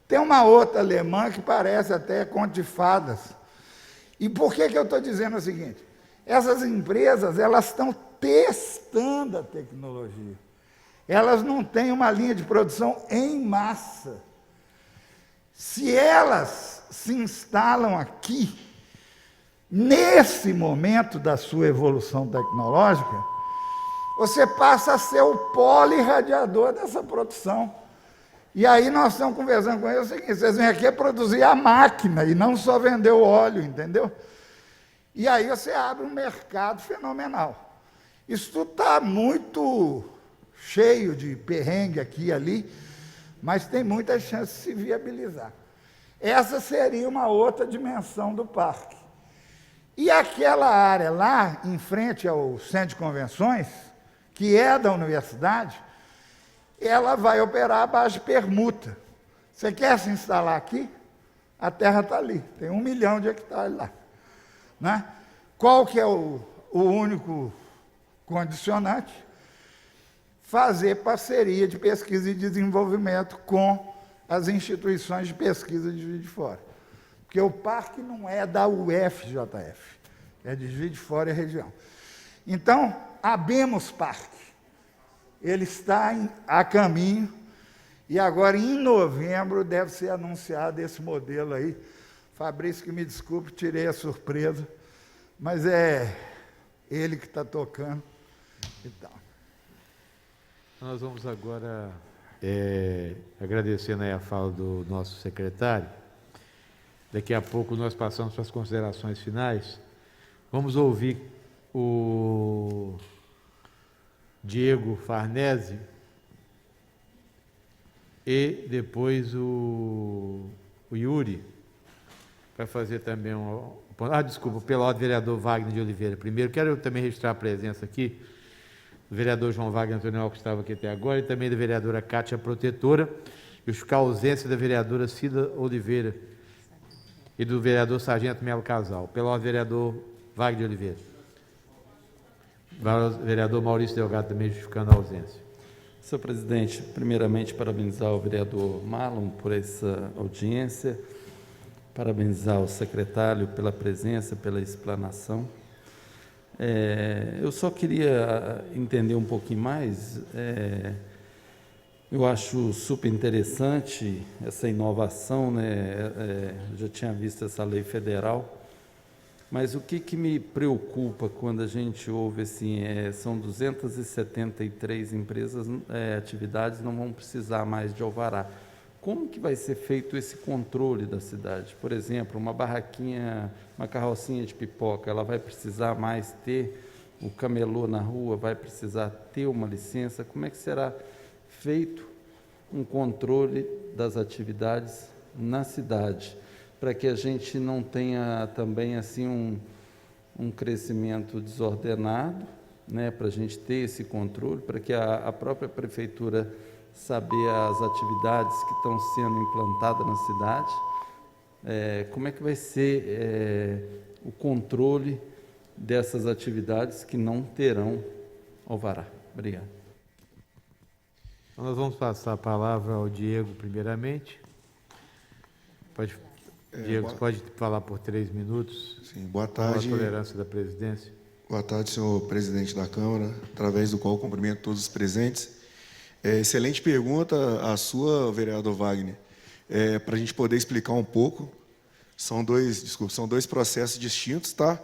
Tem uma outra alemã que parece até conto de fadas. E por que eu estou dizendo o seguinte? Essas empresas, elas estão testando a tecnologia. Elas não têm uma linha de produção em massa. Se elas se instalam aqui, nesse momento da sua evolução tecnológica, você passa a ser o polo irradiador dessa produção. E aí nós estamos conversando com eles o seguinte: vocês vêm aqui produzir a máquina e não só vender o óleo, entendeu? E aí você abre um mercado fenomenal. Isso tudo está muito cheio de perrengue aqui e ali, mas tem muita chance de se viabilizar. Essa seria uma outra dimensão do parque. E aquela área lá, em frente ao centro de convenções, que é da universidade, ela vai operar à base de permuta. Você quer se instalar aqui? A terra está ali, tem 1 milhão de hectares lá. Né? Qual que é o único condicionante? Fazer parceria de pesquisa e desenvolvimento com as instituições de pesquisa de Juiz de Fora. Porque o parque não é da UFJF, é de Juiz de Fora e região. Então, abemos parque. Ele está a caminho e agora, em novembro, deve ser anunciado esse modelo aí. Fabrício, que me desculpe, tirei a surpresa, mas é ele que está tocando e tal. Nós vamos agora, agradecendo aí a fala do nosso secretário. Daqui a pouco nós passamos para as considerações finais. Vamos ouvir o Diego Farnese e depois o Yuri, para fazer também desculpa, pelo vereador Wagner de Oliveira. Primeiro, quero também registrar a presença aqui do vereador João Wagner Antonial, que estava aqui até agora, e também da vereadora Cátia Protetora, e a ausência da vereadora Cida Oliveira e do vereador Sargento Melo Casal. Pelo vereador Wagner de Oliveira. O vereador Maurício Delgado também justificando a ausência. Senhor presidente, primeiramente parabenizar o vereador Marlon por essa audiência, parabenizar o secretário pela presença, pela explanação. Eu só queria entender um pouquinho mais. Eu acho super interessante essa inovação, né? Já tinha visto essa lei federal, mas o que me preocupa quando a gente ouve assim, são 273 empresas, atividades, não vão precisar mais de alvará. Como que vai ser feito esse controle da cidade? Por exemplo, uma barraquinha, uma carrocinha de pipoca, ela vai precisar mais ter o camelô na rua, vai precisar ter uma licença? Como é que será feito um controle das atividades na cidade, para que a gente não tenha também assim um crescimento desordenado, né, para a gente ter esse controle, para que a própria prefeitura saber as atividades que estão sendo implantadas na cidade, como é que vai ser o controle dessas atividades que não terão alvará. Obrigado. Então, nós vamos passar a palavra ao Diego, primeiramente. Diego, você pode falar por 3 minutos? Sim, boa tarde. Com a tolerância da presidência. Boa tarde, senhor presidente da Câmara, através do qual cumprimento todos os presentes. Excelente pergunta a sua, vereador Wagner. Para a gente poder explicar um pouco, são dois processos distintos, tá?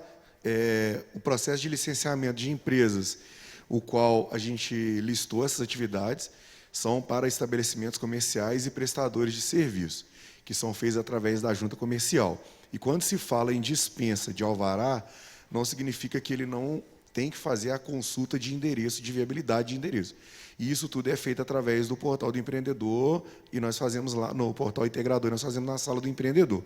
O processo de licenciamento de empresas, o qual a gente listou essas atividades, são para estabelecimentos comerciais e prestadores de serviço, que são feitos através da junta comercial. E quando se fala em dispensa de alvará, não significa que ele não tem que fazer a consulta de endereço, de viabilidade de endereço. E isso tudo é feito através do portal do empreendedor, e nós fazemos lá no portal integrador, nós fazemos na sala do empreendedor.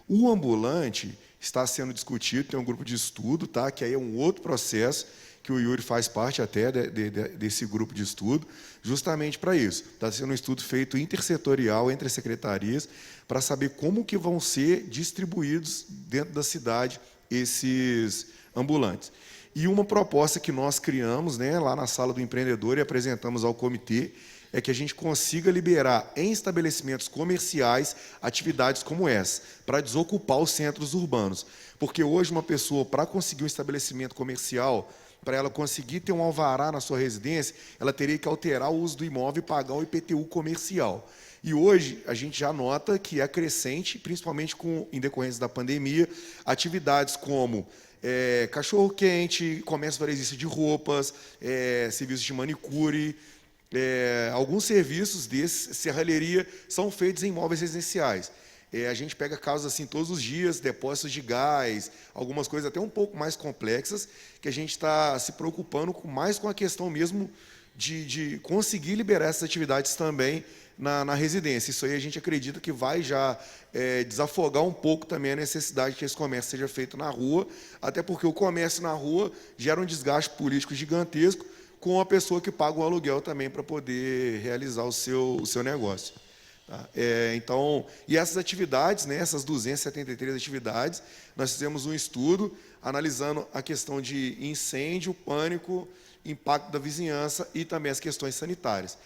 O ambulante está sendo discutido, tem um grupo de estudo, tá? Que aí é um outro processo, que o Yuri faz parte até desse grupo de estudo, justamente para isso. Está sendo um estudo feito intersetorial entre as secretarias, para saber como que vão ser distribuídos dentro da cidade esses ambulantes. E uma proposta que nós criamos, né, lá na sala do empreendedor e apresentamos ao comitê, é que a gente consiga liberar em estabelecimentos comerciais atividades como essa, para desocupar os centros urbanos. Porque hoje uma pessoa, para conseguir um estabelecimento comercial, para ela conseguir ter um alvará na sua residência, ela teria que alterar o uso do imóvel e pagar um IPTU comercial. E hoje a gente já nota que é crescente, principalmente em decorrência da pandemia, atividades como cachorro-quente, comércio varejista de roupas, serviços de manicure, alguns serviços desses, serralheria, são feitos em imóveis residenciais. A gente pega casos assim todos os dias, depósitos de gás, algumas coisas até um pouco mais complexas, que a gente está se preocupando mais com a questão mesmo de conseguir liberar essas atividades também na residência. Isso aí a gente acredita que vai já desafogar um pouco também a necessidade que esse comércio seja feito na rua, até porque o comércio na rua gera um desgaste político gigantesco com a pessoa que paga o aluguel também para poder realizar o seu negócio. Tá? Então, e essas atividades, né, essas 273 atividades, nós fizemos um estudo analisando a questão de incêndio, pânico, impacto da vizinhança e também as questões sanitárias.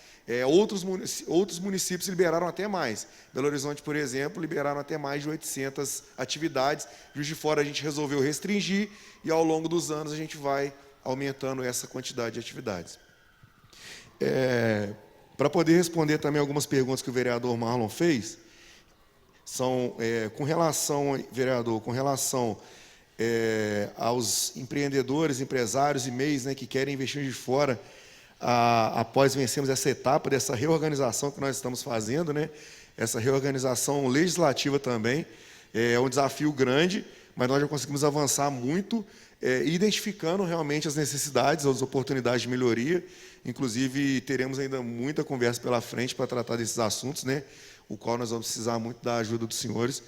Outros municípios liberaram até mais. Belo Horizonte, por exemplo, liberaram até mais de 800 atividades. Juiz de Fora a gente resolveu restringir e, ao longo dos anos, a gente vai aumentando essa quantidade de atividades. Para poder responder também algumas perguntas que o vereador Marlon fez, são com relação, vereador, com relação aos empreendedores, empresários e MEIs, né, que querem investir de fora, após vencermos essa etapa dessa reorganização que nós estamos fazendo, né, essa reorganização legislativa também, é um desafio grande, mas nós já conseguimos avançar muito, identificando realmente as necessidades, as oportunidades de melhoria. Inclusive, teremos ainda muita conversa pela frente para tratar desses assuntos, né, o qual nós vamos precisar muito da ajuda dos senhores.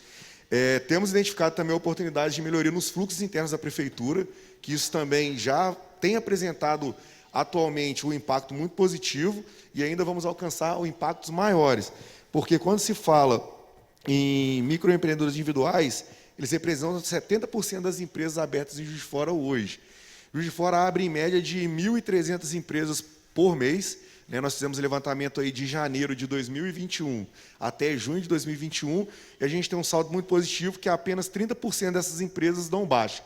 Temos identificado também oportunidades de melhoria nos fluxos internos da Prefeitura, que isso também já tem apresentado atualmente um impacto muito positivo e ainda vamos alcançar impactos maiores. Porque quando se fala em microempreendedores individuais, eles representam 70% das empresas abertas em Juiz de Fora hoje. Juiz de Fora abre em média de 1.300 empresas por mês. Nós fizemos levantamento aí de janeiro de 2021 até junho de 2021, e a gente tem um saldo muito positivo, que apenas 30% dessas empresas dão baixa.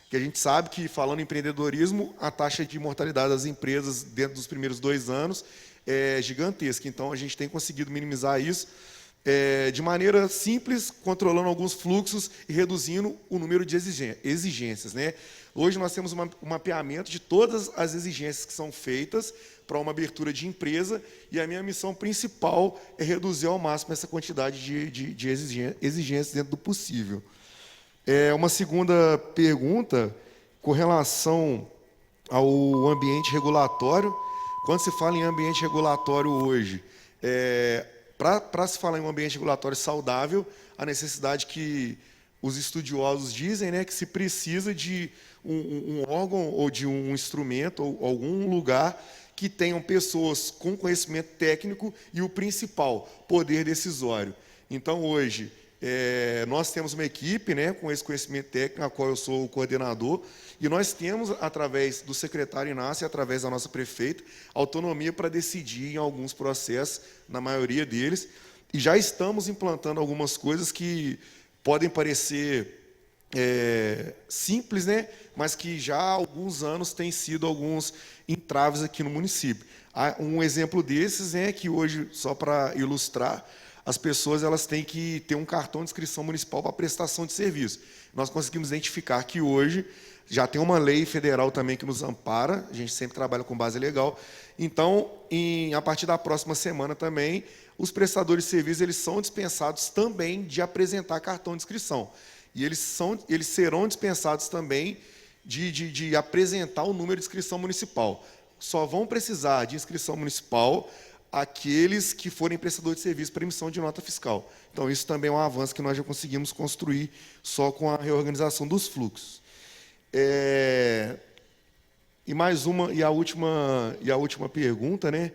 Que a gente sabe que, falando em empreendedorismo, a taxa de mortalidade das empresas dentro dos primeiros 2 anos é gigantesca. Então, a gente tem conseguido minimizar isso de maneira simples, controlando alguns fluxos e reduzindo o número de exigências, né? Hoje nós temos um mapeamento de todas as exigências que são feitas para uma abertura de empresa, e a minha missão principal é reduzir ao máximo essa quantidade de exigências dentro do possível. Uma segunda pergunta com relação ao ambiente regulatório. Quando se fala em ambiente regulatório hoje, para se falar em um ambiente regulatório saudável, a necessidade que os estudiosos dizem, né, que se precisa de um órgão ou de um instrumento ou algum lugar que tenham pessoas com conhecimento técnico e, o principal, poder decisório. Então, hoje, nós temos uma equipe, né, com esse conhecimento técnico, a qual eu sou o coordenador, e nós temos, através do secretário Inácio e através da nossa prefeita, autonomia para decidir em alguns processos, na maioria deles, e já estamos implantando algumas coisas que podem parecer simples, né, mas que já há alguns anos têm sido alguns entraves aqui no município. Um exemplo desses é que hoje, só para ilustrar, as pessoas elas têm que ter um cartão de inscrição municipal para prestação de serviço. Nós conseguimos identificar que hoje já tem uma lei federal também que nos ampara, a gente sempre trabalha com base legal. Então, a partir da próxima semana também, os prestadores de serviços eles são dispensados também de apresentar cartão de inscrição. E eles serão dispensados também de apresentar o número de inscrição municipal. Só vão precisar de inscrição municipal aqueles que forem prestadores de serviço para emissão de nota fiscal. Então, isso também é um avanço que nós já conseguimos construir só com a reorganização dos fluxos. E mais uma, e a última pergunta, né,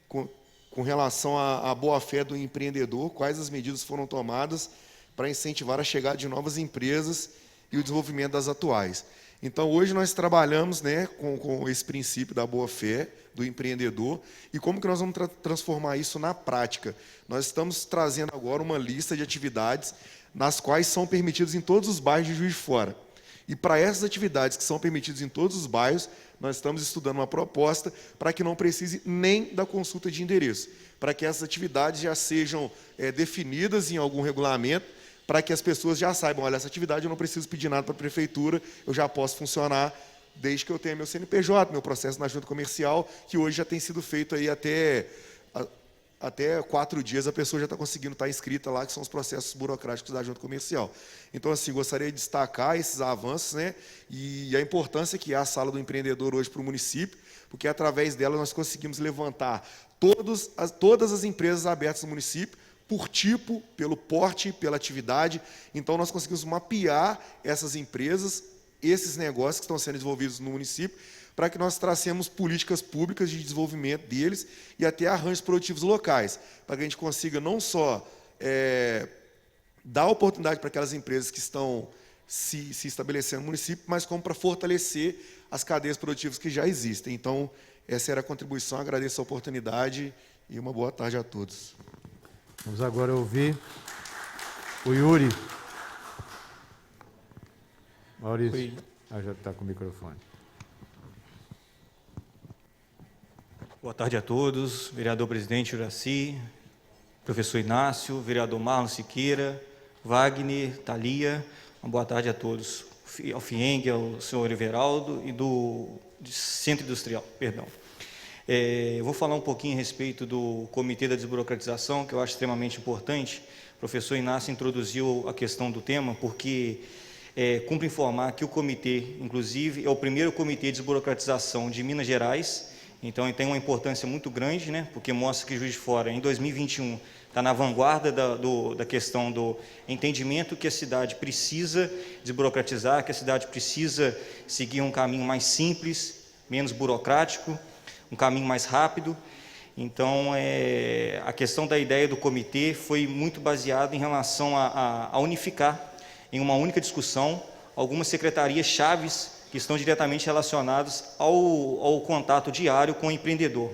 com relação à boa-fé do empreendedor, quais as medidas foram tomadas para incentivar a chegada de novas empresas e o desenvolvimento das atuais. Então, hoje nós trabalhamos, né, com esse princípio da boa-fé do empreendedor, e como que nós vamos transformar isso na prática? Nós estamos trazendo agora uma lista de atividades nas quais são permitidos em todos os bairros de Juiz de Fora. E para essas atividades que são permitidas em todos os bairros, nós estamos estudando uma proposta para que não precise nem da consulta de endereço, para que essas atividades já sejam definidas em algum regulamento, para que as pessoas já saibam, olha, essa atividade eu não preciso pedir nada para a prefeitura, eu já posso funcionar desde que eu tenha meu CNPJ, meu processo na junta comercial, que hoje já tem sido feito aí até 4 dias, a pessoa já está conseguindo estar inscrita lá, que são os processos burocráticos da junta comercial. Então, assim, gostaria de destacar esses avanços, né, e a importância que é a Sala do Empreendedor hoje para o município, porque através dela nós conseguimos levantar todas as empresas abertas no município, por tipo, pelo porte, pela atividade. Então, nós conseguimos mapear essas empresas, esses negócios que estão sendo desenvolvidos no município, para que nós tracemos políticas públicas de desenvolvimento deles e até arranjos produtivos locais, para que a gente consiga não só dar oportunidade para aquelas empresas que estão se estabelecendo no município, mas como para fortalecer as cadeias produtivas que já existem. Então, essa era a contribuição, agradeço a oportunidade e uma boa tarde a todos. Vamos agora ouvir o Yuri. Maurício, já está com o microfone. Boa tarde a todos, vereador presidente Uracy, professor Inácio, vereador Marlon Siqueira, Wagner, Thalia, uma boa tarde a todos, ao FIENG, ao senhor Everaldo e do Centro Industrial, perdão. Eu vou falar um pouquinho a respeito do Comitê da Desburocratização, que eu acho extremamente importante. O professor Inácio introduziu a questão do tema, porque cumpre informar que o comitê, inclusive, é o primeiro comitê de desburocratização de Minas Gerais. Então, ele tem uma importância muito grande, né, porque mostra que Juiz de Fora, em 2021, está na vanguarda da questão do entendimento que a cidade precisa desburocratizar, que a cidade precisa seguir um caminho mais simples, menos burocrático, um caminho mais rápido. Então, a questão da ideia do comitê foi muito baseada em relação a unificar, em uma única discussão, algumas secretarias chaves que estão diretamente relacionadas ao contato diário com o empreendedor,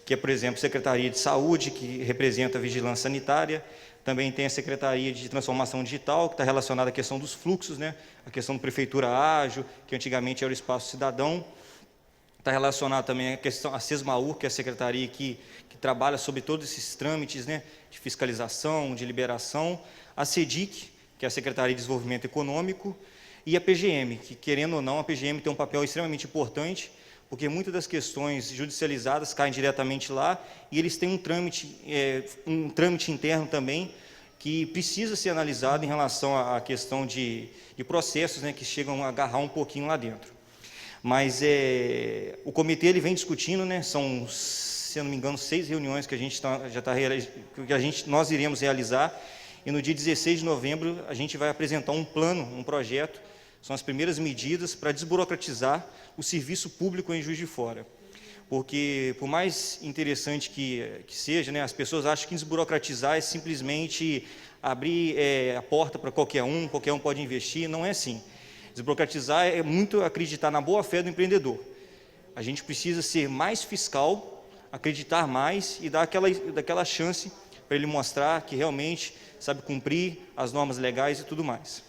que é, por exemplo, a Secretaria de Saúde, que representa a vigilância sanitária, também tem a Secretaria de Transformação Digital, que está relacionada à questão dos fluxos, né? A questão da Prefeitura Ágil, que antigamente era o Espaço Cidadão, está relacionada também a SESMAUR, que é a secretaria que trabalha sobre todos esses trâmites, né, de fiscalização, de liberação, a SEDIC, que é a Secretaria de Desenvolvimento Econômico, e a PGM, que, querendo ou não, a PGM tem um papel extremamente importante, porque muitas das questões judicializadas caem diretamente lá, e eles têm um trâmite interno também, que precisa ser analisado em relação à questão de processos, né, que chegam a agarrar um pouquinho lá dentro. Mas o comitê ele vem discutindo, né, são, se eu não me engano, 6 reuniões que a gente nós iremos realizar, e no dia 16 de novembro a gente vai apresentar um plano, um projeto, são as primeiras medidas para desburocratizar o serviço público em Juiz de Fora. Porque, por mais interessante que seja, né, as pessoas acham que desburocratizar é simplesmente abrir a porta para qualquer um pode investir, não é assim. Desburocratizar é muito acreditar na boa-fé do empreendedor. A gente precisa ser mais fiscal, acreditar mais e dar daquela chance para ele mostrar que realmente sabe cumprir as normas legais e tudo mais.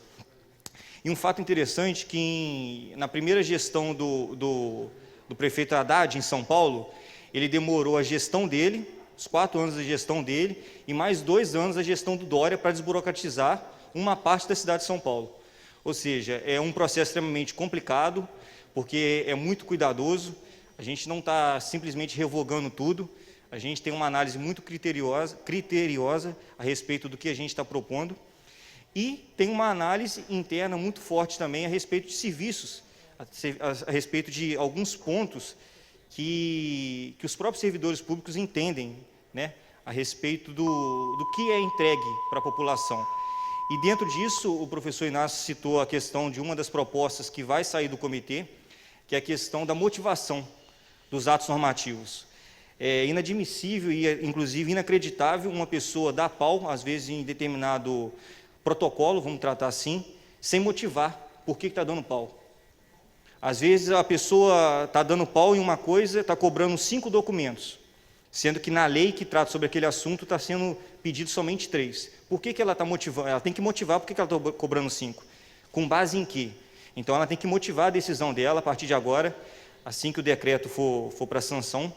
E um fato interessante que na primeira gestão do prefeito Haddad em São Paulo, ele demorou a gestão dele, os 4 anos da gestão dele, e mais 2 anos da gestão do Dória para desburocratizar uma parte da cidade de São Paulo. Ou seja, é um processo extremamente complicado, porque é muito cuidadoso, a gente não está simplesmente revogando tudo, a gente tem uma análise muito criteriosa a respeito do que a gente está propondo, e tem uma análise interna muito forte também a respeito de serviços, a respeito de alguns pontos que os próprios servidores públicos entendem, né, a respeito do que é entregue para a população. E dentro disso, o professor Inácio citou a questão de uma das propostas que vai sair do comitê, que é a questão da motivação dos atos normativos. É inadmissível e, inclusive, inacreditável uma pessoa dar pau, às vezes, em determinado protocolo, vamos tratar assim, sem motivar por que está dando pau. Às vezes, a pessoa está dando pau em uma coisa, está cobrando 5 documentos, sendo que na lei que trata sobre aquele assunto está sendo pedido somente 3. Por que ela está motivando? Ela tem que motivar por que ela está cobrando 5. Com base em quê? Então, ela tem que motivar a decisão dela, a partir de agora, assim que o decreto for para sanção,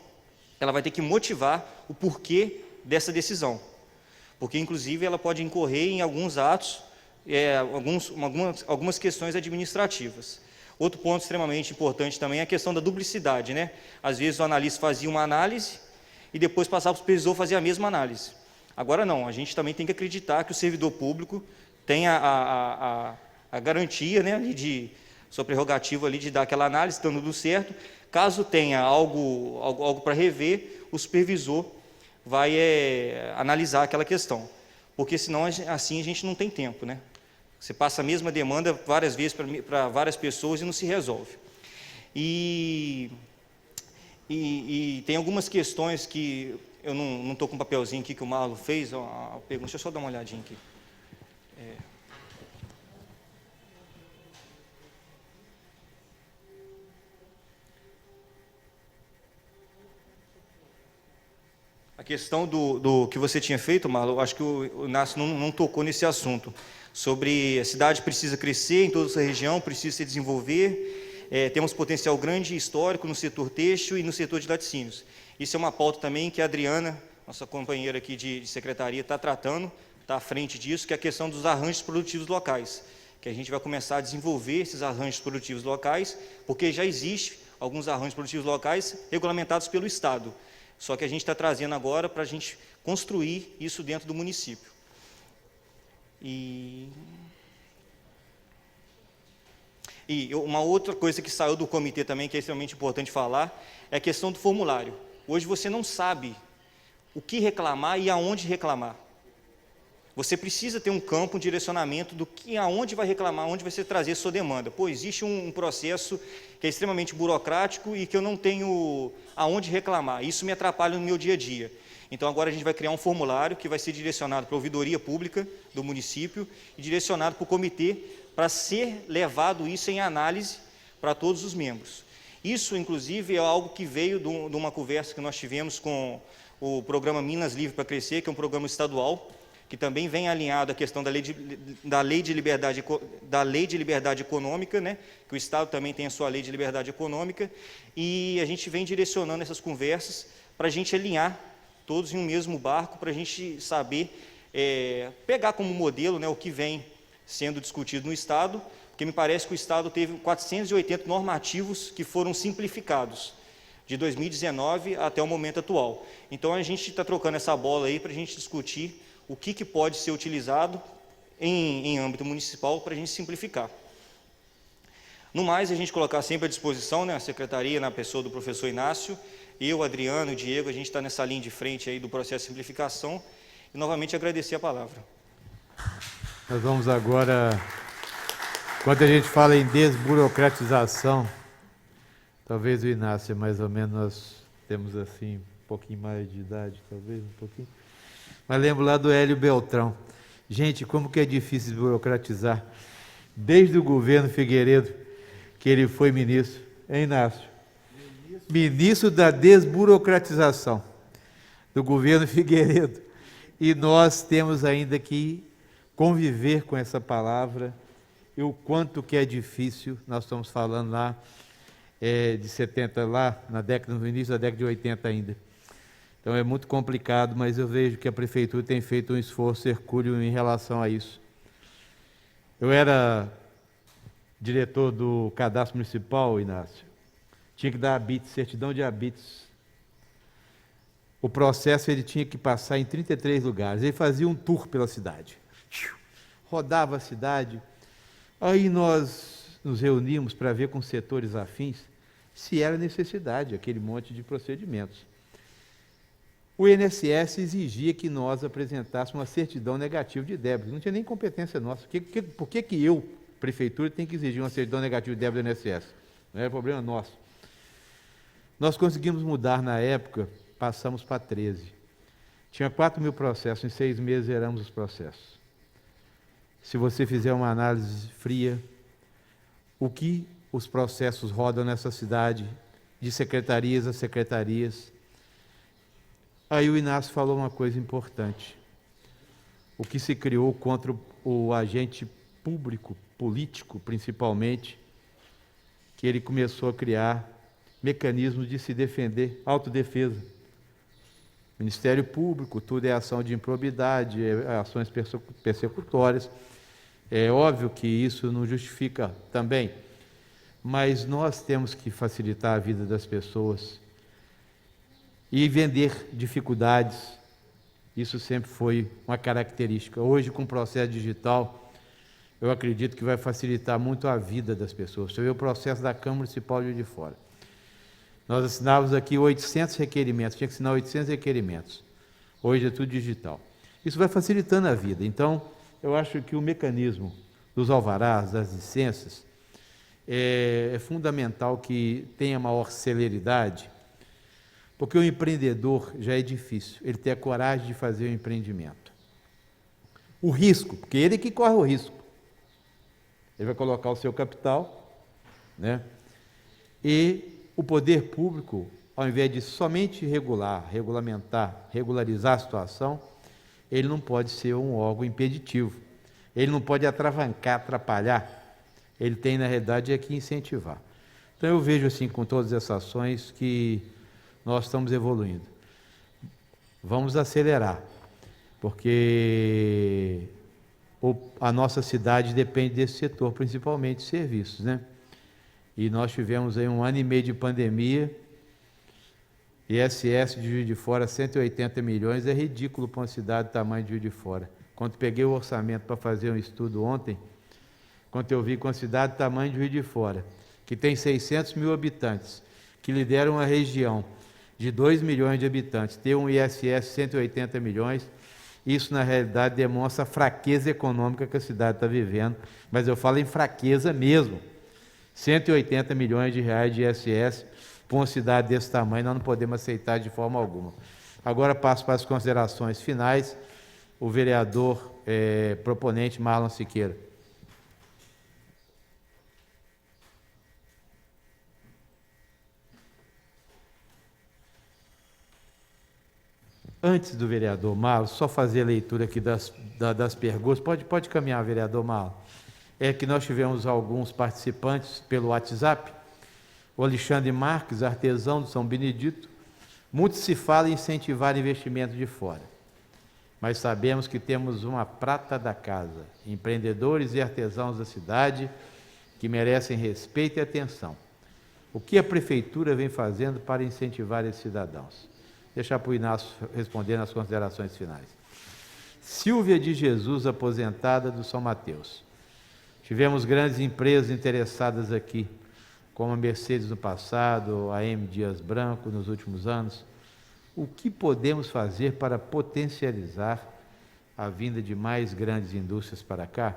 ela vai ter que motivar o porquê dessa decisão. Porque, inclusive, ela pode incorrer em alguns atos, algumas questões administrativas. Outro ponto extremamente importante também é a questão da duplicidade, né? Às vezes o analista fazia uma análise e depois passava para o supervisor fazer a mesma análise. Agora não, a gente também tem que acreditar que o servidor público tem a garantia, né, ali de sua prerrogativa ali de dar aquela análise, dando tudo certo, Caso tenha algo para rever, o supervisor vai analisar aquela questão, porque senão assim a gente não tem tempo, né? Você passa a mesma demanda várias vezes para várias pessoas e não se resolve. E tem algumas questões que eu não estou com um papelzinho aqui que o Marlon fez, a pergunta, deixa eu só dar uma olhadinha aqui. A questão do que você tinha feito, Marlon, acho que o Inácio não tocou nesse assunto, sobre a cidade precisa crescer em toda essa região, precisa se desenvolver, temos potencial grande e histórico no setor têxtil e no setor de laticínios. Isso é uma pauta também que a Adriana, nossa companheira aqui de secretaria, está tratando, está à frente disso, que é a questão dos arranjos produtivos locais, que a gente vai começar a desenvolver esses arranjos produtivos locais, porque já existe alguns arranjos produtivos locais regulamentados pelo Estado, só que a gente está trazendo agora para a gente construir isso dentro do município. E uma outra coisa que saiu do comitê também, que é extremamente importante falar, é a questão do formulário. Hoje você não sabe o que reclamar e aonde reclamar. Você precisa ter um campo, um direcionamento do que, aonde vai reclamar, onde você trazer sua demanda. Pô, existe um processo que é extremamente burocrático e que eu não tenho aonde reclamar. Isso me atrapalha no meu dia a dia. Então, agora a gente vai criar um formulário que vai ser direcionado para a ouvidoria pública do município e direcionado para o comitê para ser levado isso em análise para todos os membros. Isso, inclusive, é algo que veio de uma conversa que nós tivemos com o programa Minas Livre para Crescer, que é um programa estadual, que também vem alinhado à questão da lei de liberdade econômica, né? Que o Estado também tem a sua lei de liberdade econômica, e a gente vem direcionando essas conversas para a gente alinhar todos em um mesmo barco, para a gente saber pegar como modelo, né, o que vem sendo discutido no Estado, porque me parece que o Estado teve 480 normativos que foram simplificados, de 2019 até o momento atual. Então, a gente está trocando essa bola aí para a gente discutir o que pode ser utilizado em âmbito municipal para a gente simplificar. No mais, a gente colocar sempre à disposição, né, a secretaria, na pessoa do professor Inácio, eu, Adriano, o Diego, a gente está nessa linha de frente aí do processo de simplificação, e novamente agradecer a palavra. Nós vamos agora, quando a gente fala em desburocratização, talvez o Inácio, mais ou menos, nós temos assim, um pouquinho mais de idade, talvez, um pouquinho. Mas lembro lá do Hélio Beltrão. Gente, como que é difícil desburocratizar. Desde o governo Figueiredo, que ele foi ministro, hein, Inácio? Ministro da desburocratização do governo Figueiredo. E nós temos ainda que conviver com essa palavra e o quanto que é difícil. Nós estamos falando lá de 70, lá no início da década de 80 ainda. Então é muito complicado, mas eu vejo que a prefeitura tem feito um esforço hercúleo em relação a isso. Eu era diretor do cadastro municipal, Inácio. Tinha que dar habites, certidão de habites. O processo ele tinha que passar em 33 lugares. Ele fazia um tour pela cidade. Rodava a cidade. Aí nós nos reunimos para ver com setores afins se era necessidade, aquele monte de procedimentos. O INSS exigia que nós apresentássemos uma certidão negativa de débito. Não tinha nem competência nossa. Por que eu, prefeitura, tenho que exigir uma certidão negativa de débito do INSS? Não era problema nosso. Nós conseguimos mudar na época, passamos para 13. Tinha 4.000 processos, em 6 meses zeramos os processos. Se você fizer uma análise fria, o que os processos rodam nessa cidade, de secretarias a secretarias. Aí o Inácio falou uma coisa importante. O que se criou contra o agente público, político principalmente, que ele começou a criar mecanismos de se defender, autodefesa. Ministério Público, tudo é ação de improbidade, ações persecutórias. É óbvio que isso não justifica também, mas nós temos que facilitar a vida das pessoas e vender dificuldades. Isso sempre foi uma característica. Hoje, com o processo digital, eu acredito que vai facilitar muito a vida das pessoas. Você vê o processo da Câmara Municipal de Juiz de Fora. Nós assinávamos aqui 800 requerimentos, tinha que assinar 800 requerimentos. Hoje é tudo digital. Isso vai facilitando a vida. Então, eu acho que o mecanismo dos alvarás, das licenças, é fundamental que tenha maior celeridade, porque o empreendedor já é difícil, ele tem a coragem de fazer o empreendimento. O risco, porque ele que corre o risco. Ele vai colocar o seu capital, né? E o poder público, ao invés de somente regulamentar, regularizar a situação, ele não pode ser um órgão impeditivo. Ele não pode atravancar, atrapalhar. Ele tem, na realidade, é que incentivar. Então, eu vejo, assim, com todas essas ações, que nós estamos evoluindo. Vamos acelerar, porque a nossa cidade depende desse setor, principalmente serviços, né? E nós tivemos aí 1 ano e meio de pandemia, ISS de Juiz de Fora, 180 milhões, é ridículo para uma cidade do tamanho de Juiz de Fora. Quando peguei o orçamento para fazer um estudo ontem, quando eu vi com a cidade do tamanho de Juiz de Fora, que tem 600 mil habitantes, que lidera uma região de 2 milhões de habitantes, ter um ISS 180 milhões, isso na realidade demonstra a fraqueza econômica que a cidade está vivendo, mas eu falo em fraqueza mesmo. 180 milhões de reais de ISS para uma cidade desse tamanho, nós não podemos aceitar de forma alguma. Agora passo para as considerações finais, o vereador proponente Marlon Siqueira. Antes do vereador Marlon, só fazer a leitura aqui das perguntas. Pode caminhar, vereador Marlon. É que nós tivemos alguns participantes pelo WhatsApp. O Alexandre Marques, artesão de São Benedito. Muito se fala em incentivar investimento de fora, mas sabemos que temos uma prata da casa, empreendedores e artesãos da cidade que merecem respeito e atenção. O que a Prefeitura vem fazendo para incentivar esses cidadãos? Deixar para o Inácio responder nas considerações finais. Silvia de Jesus, aposentada do São Mateus. Tivemos grandes empresas interessadas aqui, como a Mercedes no passado, a M. Dias Branco nos últimos anos. O que podemos fazer para potencializar a vinda de mais grandes indústrias para cá?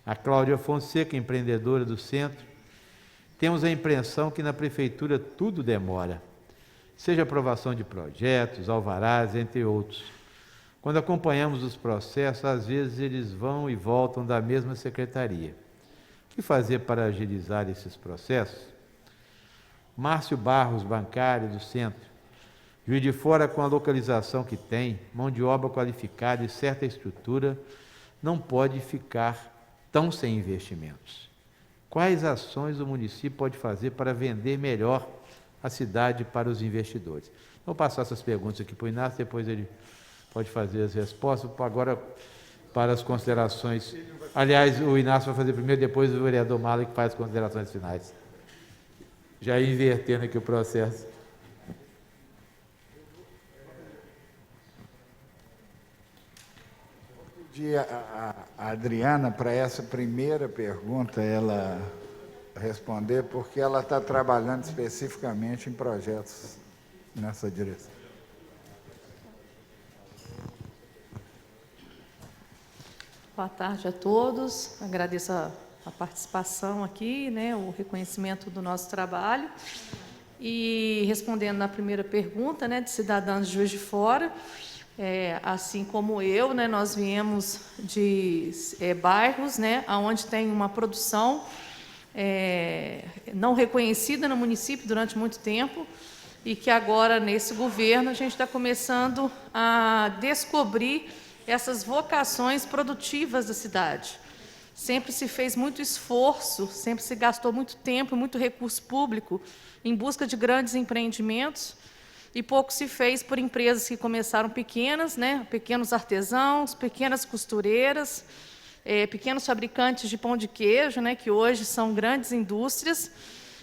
A Cláudia Fonseca, empreendedora do centro. Temos a impressão que na Prefeitura tudo demora, seja aprovação de projetos, alvarás, entre outros. Quando acompanhamos os processos, às vezes eles vão e voltam da mesma secretaria. O que fazer para agilizar esses processos? Márcio Barros, bancário do centro. Juiz de Fora, com a localização que tem, mão de obra qualificada e certa estrutura, não pode ficar tão sem investimentos. Quais ações o município pode fazer para vender melhor a cidade para os investidores? Vou passar essas perguntas aqui para o Inácio, depois ele pode fazer as respostas. Agora, para as considerações. Aliás, o Inácio vai fazer primeiro, depois o vereador Marlon que faz as considerações finais. Já invertendo aqui o processo. A Adriana, para essa primeira pergunta, ela responder, porque ela está trabalhando especificamente em projetos nessa direção. Boa tarde a todos. Agradeço a participação aqui, né, o reconhecimento do nosso trabalho. E respondendo na primeira pergunta, né, de cidadãos de Juiz de Fora, assim como eu, né, nós viemos de bairros, né, onde tem uma produção não reconhecida no município durante muito tempo e que agora, nesse governo, a gente está começando a descobrir essas vocações produtivas da cidade. Sempre se fez muito esforço, sempre se gastou muito tempo e muito recurso público em busca de grandes empreendimentos, e pouco se fez por empresas que começaram pequenas, né, pequenos artesãos, pequenas costureiras, pequenos fabricantes de pão de queijo, né, que hoje são grandes indústrias,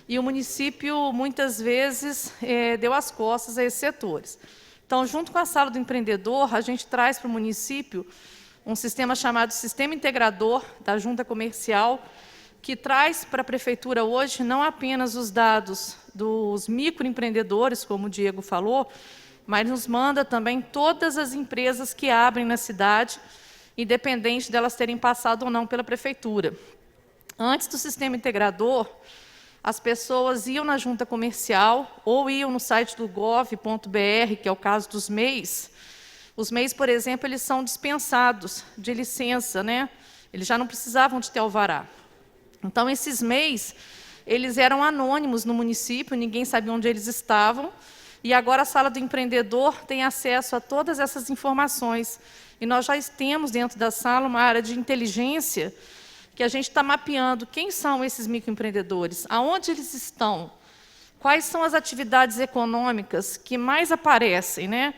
e o município, muitas vezes, deu as costas a esses setores. Então, junto com a Sala do Empreendedor, a gente traz para o município um sistema chamado Sistema Integrador da Junta Comercial, que traz para a Prefeitura hoje não apenas os dados dos microempreendedores, como o Diego falou, mas nos manda também todas as empresas que abrem na cidade, independente delas terem passado ou não pela Prefeitura. Antes do sistema integrador, as pessoas iam na junta comercial ou iam no site do gov.br, que é o caso dos MEIs. Os MEIs, por exemplo, eles são dispensados de licença, né? Eles já não precisavam de ter alvará. Então, esses MEIs, eles eram anônimos no município, ninguém sabia onde eles estavam, e agora a Sala do Empreendedor tem acesso a todas essas informações. E nós já temos dentro da sala uma área de inteligência que a gente está mapeando quem são esses microempreendedores, aonde eles estão, quais são as atividades econômicas que mais aparecem, né?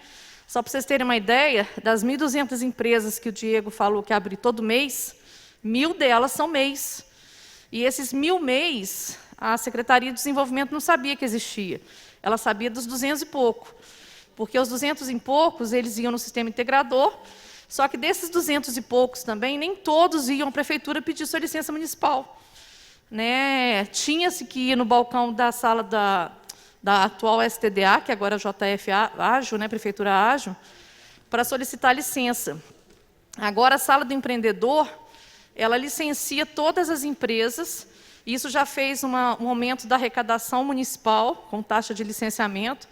Só para vocês terem uma ideia, das 1.200 empresas que o Diego falou que abre todo mês, 1.000 delas são MEIs. E esses 1.000 MEIs, a Secretaria de Desenvolvimento não sabia que existia. Ela sabia dos 200 e pouco. Porque os 200 e poucos, eles iam no sistema integrador, só que desses 200 e poucos também, nem todos iam à Prefeitura pedir sua licença municipal. Né? Tinha-se que ir no balcão da sala da atual STDA, que agora é a JF Ágil, né? Prefeitura Ágil, para solicitar licença. Agora, a Sala do Empreendedor, ela licencia todas as empresas, e isso já fez um aumento da arrecadação municipal, com taxa de licenciamento,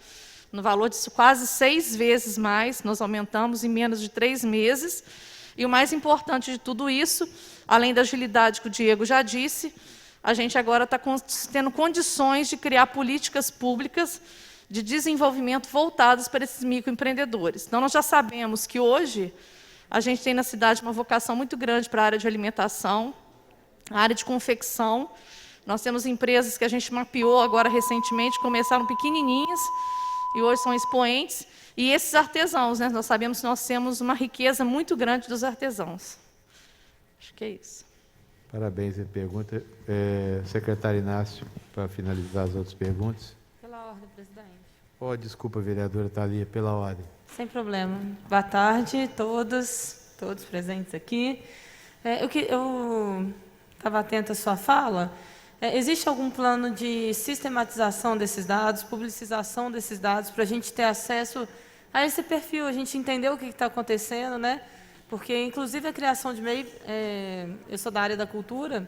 no valor de quase 6 vezes mais, nós aumentamos em menos de 3 meses. E o mais importante de tudo isso, além da agilidade que o Diego já disse, a gente agora está tendo condições de criar políticas públicas de desenvolvimento voltadas para esses microempreendedores. Então, nós já sabemos que hoje a gente tem na cidade uma vocação muito grande para a área de alimentação, a área de confecção. Nós temos empresas que a gente mapeou agora recentemente, começaram pequenininhas e hoje são expoentes. E esses artesãos, né? Nós sabemos que nós temos uma riqueza muito grande dos artesãos. Acho que é isso. Parabéns, a pergunta. Secretário Inácio, para finalizar as outras perguntas. Pela ordem, presidente. Oh, desculpa, vereadora Thalia, pela ordem. Sem problema. Boa tarde a todos presentes aqui. Eu estava atenta à sua fala. Existe algum plano de sistematização desses dados, publicização desses dados, para a gente ter acesso a esse perfil, a gente entender o que está acontecendo, né? Porque, inclusive, a criação de MEI, eu sou da área da cultura,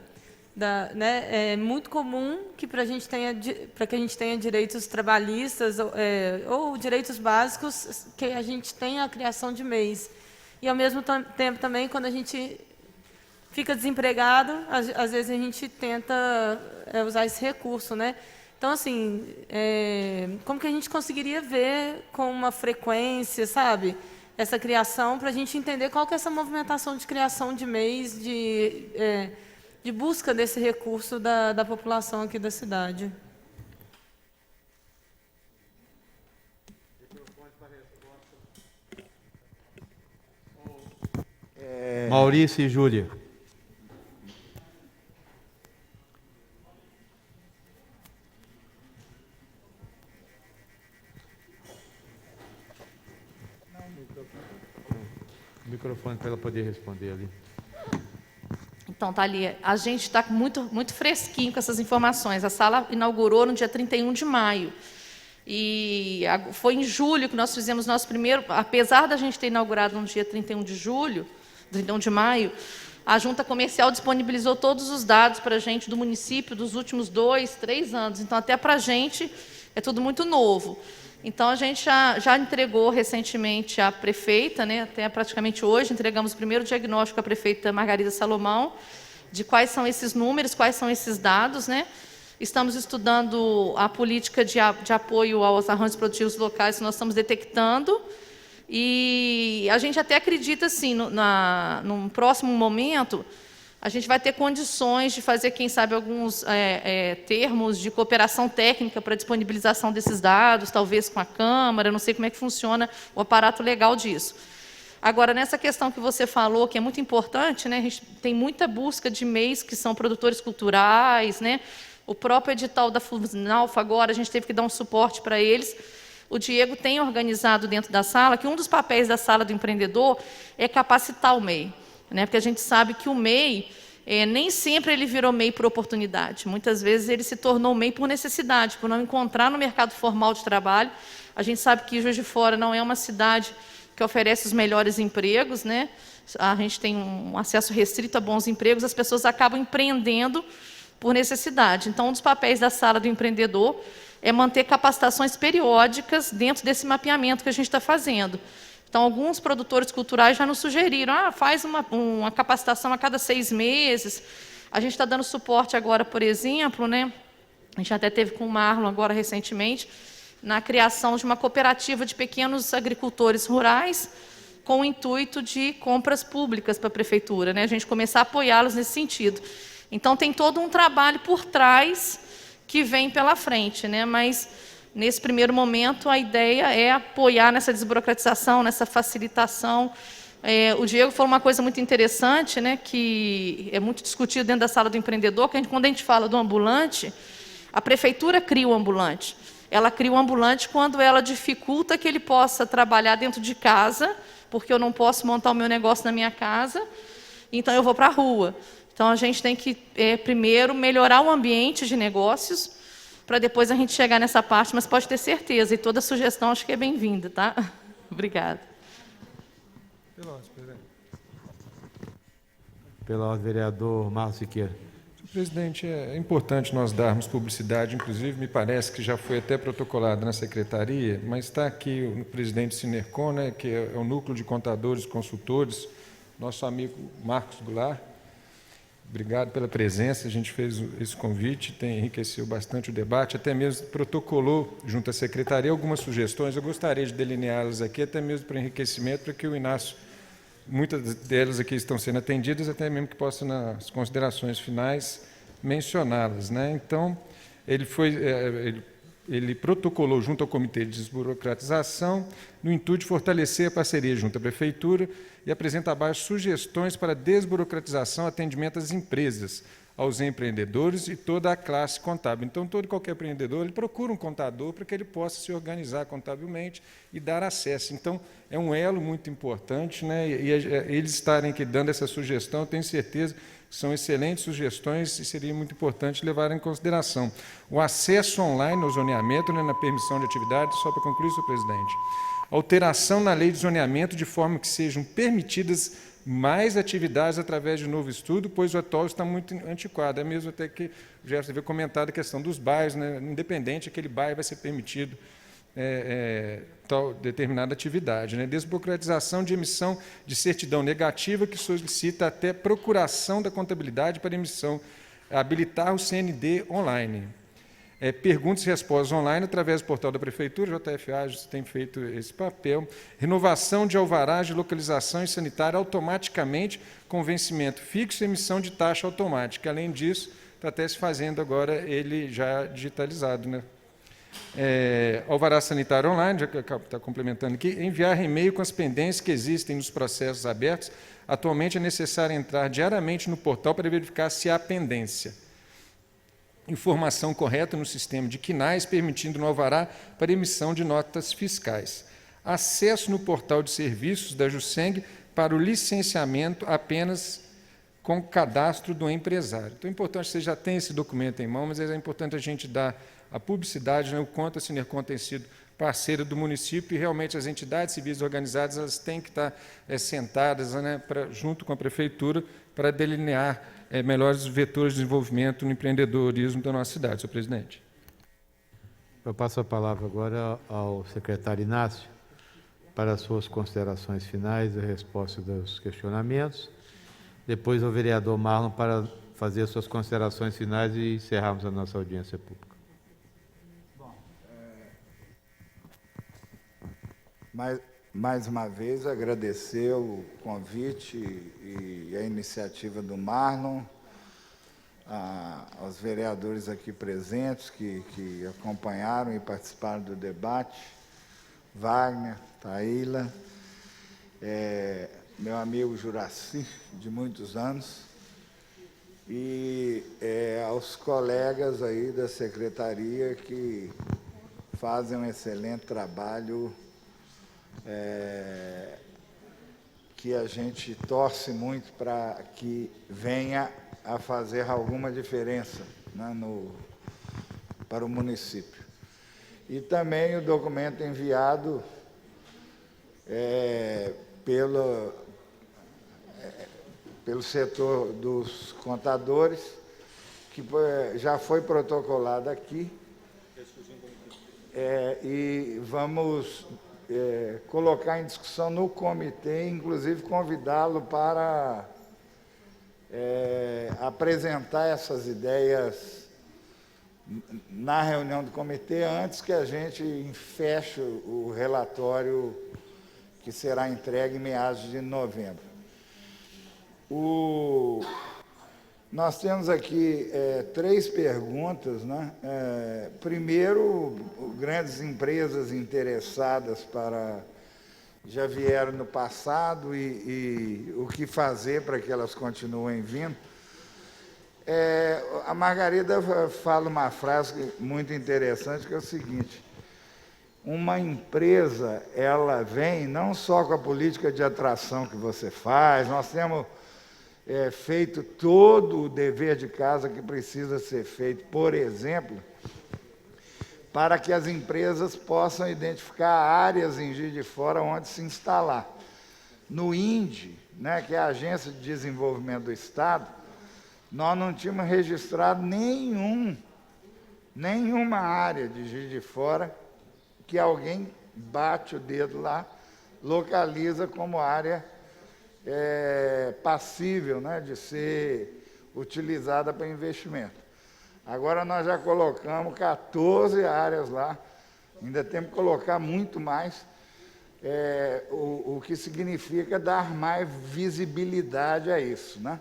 né, é muito comum que para que a gente tenha direitos trabalhistas ou direitos básicos, que a gente tenha a criação de MEIs. E, ao mesmo tempo, também, quando a gente fica desempregado, às vezes a gente tenta usar esse recurso, né? Então, assim, como que a gente conseguiria ver com uma frequência, sabe, essa criação, para a gente entender qual que é essa movimentação de criação de MEIs, de busca desse recurso da população aqui da cidade. Maurício e Júlia. O microfone para ela poder responder ali. Então, Thalia, a gente está muito, muito fresquinho com essas informações. A sala inaugurou no dia 31 de maio. E foi em julho que nós fizemos nosso primeiro... Apesar da gente ter inaugurado no dia 31 de maio, a Junta Comercial disponibilizou todos os dados para a gente do município dos últimos 2, 3 anos. Então, até para a gente, é tudo muito novo. Então, a gente já entregou recentemente à prefeita, né, até praticamente hoje, entregamos o primeiro diagnóstico à prefeita Margarida Salomão, de quais são esses números, quais são esses dados, né? Estamos estudando a política de apoio aos arranjos produtivos locais que nós estamos detectando, e a gente até acredita, assim, num próximo momento, a gente vai ter condições de fazer, quem sabe, alguns termos de cooperação técnica para disponibilização desses dados, talvez com a Câmara, não sei como é que funciona o aparato legal disso. Agora, nessa questão que você falou, que é muito importante, né, a gente tem muita busca de MEIs que são produtores culturais, né, o próprio edital da Fluminalfa agora, a gente teve que dar um suporte para eles. O Diego tem organizado dentro da sala, que um dos papéis da Sala do Empreendedor é capacitar o MEI. Né, porque a gente sabe que o MEI nem sempre ele virou MEI por oportunidade. Muitas vezes ele se tornou MEI por necessidade, por não encontrar no mercado formal de trabalho. A gente sabe que Juiz de Fora não é uma cidade que oferece os melhores empregos, né? A gente tem um acesso restrito a bons empregos, as pessoas acabam empreendendo por necessidade. Então, um dos papéis da Sala do Empreendedor é manter capacitações periódicas dentro desse mapeamento que a gente está fazendo. Então, alguns produtores culturais já nos sugeriram, faz uma capacitação a cada 6 meses. A gente está dando suporte agora, por exemplo, né? A gente até teve com o Marlon agora recentemente, na criação de uma cooperativa de pequenos agricultores rurais, com o intuito de compras públicas para a prefeitura, né? A gente começar a apoiá-los nesse sentido. Então, tem todo um trabalho por trás que vem pela frente, né? Mas, nesse primeiro momento, a ideia é apoiar nessa desburocratização, nessa facilitação. O Diego falou uma coisa muito interessante, né? Que é muito discutido dentro da Sala do Empreendedor, que quando a gente fala do ambulante, a prefeitura cria o ambulante. Ela cria o ambulante quando ela dificulta que ele possa trabalhar dentro de casa, porque eu não posso montar o meu negócio na minha casa, então eu vou para a rua. Então, a gente tem que, primeiro, melhorar o ambiente de negócios, para depois a gente chegar nessa parte, mas pode ter certeza, e toda sugestão acho que é bem-vinda, tá? Obrigada. Pela ordem, vereador Marlon Siqueira. Presidente, é importante nós darmos publicidade, inclusive me parece que já foi até protocolado na secretaria, mas está aqui o presidente Sinercon, né, que é o núcleo de contadores e consultores, nosso amigo Marcos Goulart. Obrigado pela presença, a gente fez esse convite, enriqueceu bastante o debate, até mesmo protocolou junto à secretaria algumas sugestões, eu gostaria de delineá-las aqui, até mesmo para enriquecimento, para que o Inácio, muitas delas aqui estão sendo atendidas, até mesmo que possa, nas considerações finais, mencioná-las, né? Então, ele protocolou junto ao Comitê de Desburocratização, no intuito de fortalecer a parceria junto à Prefeitura e apresenta abaixo sugestões para desburocratização, atendimento às empresas, aos empreendedores e toda a classe contábil. Então, todo e qualquer empreendedor, ele procura um contador para que ele possa se organizar contabilmente e dar acesso. Então, é um elo muito importante, né? E eles estarem aqui dando essa sugestão, eu tenho certeza que são excelentes sugestões e seria muito importante levar em consideração. O acesso online ao zoneamento, né, na permissão de atividade, só para concluir, senhor presidente, alteração na lei de zoneamento de forma que sejam permitidas mais atividades através de novo estudo, pois o atual está muito antiquado. É mesmo até que o Jefferson havia comentado a questão dos bairros, né? Independente, aquele bairro vai ser permitido tal determinada atividade. Né? Desburocratização de emissão de certidão negativa, que solicita até procuração da contabilidade para emissão, habilitar o CND online. Perguntas e respostas online através do portal da Prefeitura, JFA tem feito esse papel. Renovação de alvarás de localização e sanitária automaticamente com vencimento fixo e emissão de taxa automática. Além disso, está até se fazendo agora ele já digitalizado, né? Alvará sanitário online, já que está complementando aqui, enviar e-mail com as pendências que existem nos processos abertos. Atualmente é necessário entrar diariamente no portal para verificar se há pendência. Informação correta no sistema de quinais, permitindo no alvará para emissão de notas fiscais. Acesso no portal de serviços da Juseng para o licenciamento apenas com cadastro do empresário. Então, é importante, você já tem esse documento em mão, mas é importante a gente dar a publicidade, né, o quanto a Sinercon tem sido parceira do município e realmente as entidades civis organizadas elas têm que estar sentadas, né, junto com a Prefeitura para delinear melhores vetores de desenvolvimento no empreendedorismo da nossa cidade, senhor presidente. Eu passo a palavra agora ao secretário Inácio para as suas considerações finais e resposta dos questionamentos. Depois ao vereador Marlon para fazer as suas considerações finais e encerrarmos a nossa audiência pública. Mais uma vez, agradecer o convite e a iniciativa do Marlon, aos vereadores aqui presentes que acompanharam e participaram do debate, Wagner, Taíla, meu amigo Juraci, de muitos anos, e aos colegas aí da secretaria que fazem um excelente trabalho, que a gente torce muito para que venha a fazer alguma diferença, né, para o município. E também o documento enviado pelo setor dos contadores, que já foi protocolado aqui, e vamos colocar em discussão no comitê, inclusive convidá-lo para apresentar essas ideias na reunião do comitê, antes que a gente feche o relatório que será entregue em meados de novembro. Nós temos aqui 3 perguntas, né? Primeiro, grandes empresas interessadas já vieram no passado e o que fazer para que elas continuem vindo. A Margarida fala uma frase muito interessante, que é o seguinte: uma empresa, ela vem não só com a política de atração que você faz, nós temos feito todo o dever de casa que precisa ser feito, por exemplo, para que as empresas possam identificar áreas em Juiz de Fora onde se instalar. No INDE, né, que é a Agência de Desenvolvimento do Estado, nós não tínhamos registrado nenhuma área de Juiz de Fora que alguém bate o dedo lá, localiza como área passível, né, de ser utilizada para investimento. Agora nós já colocamos 14 áreas lá, ainda temos que colocar muito mais, o que significa dar mais visibilidade a isso, né?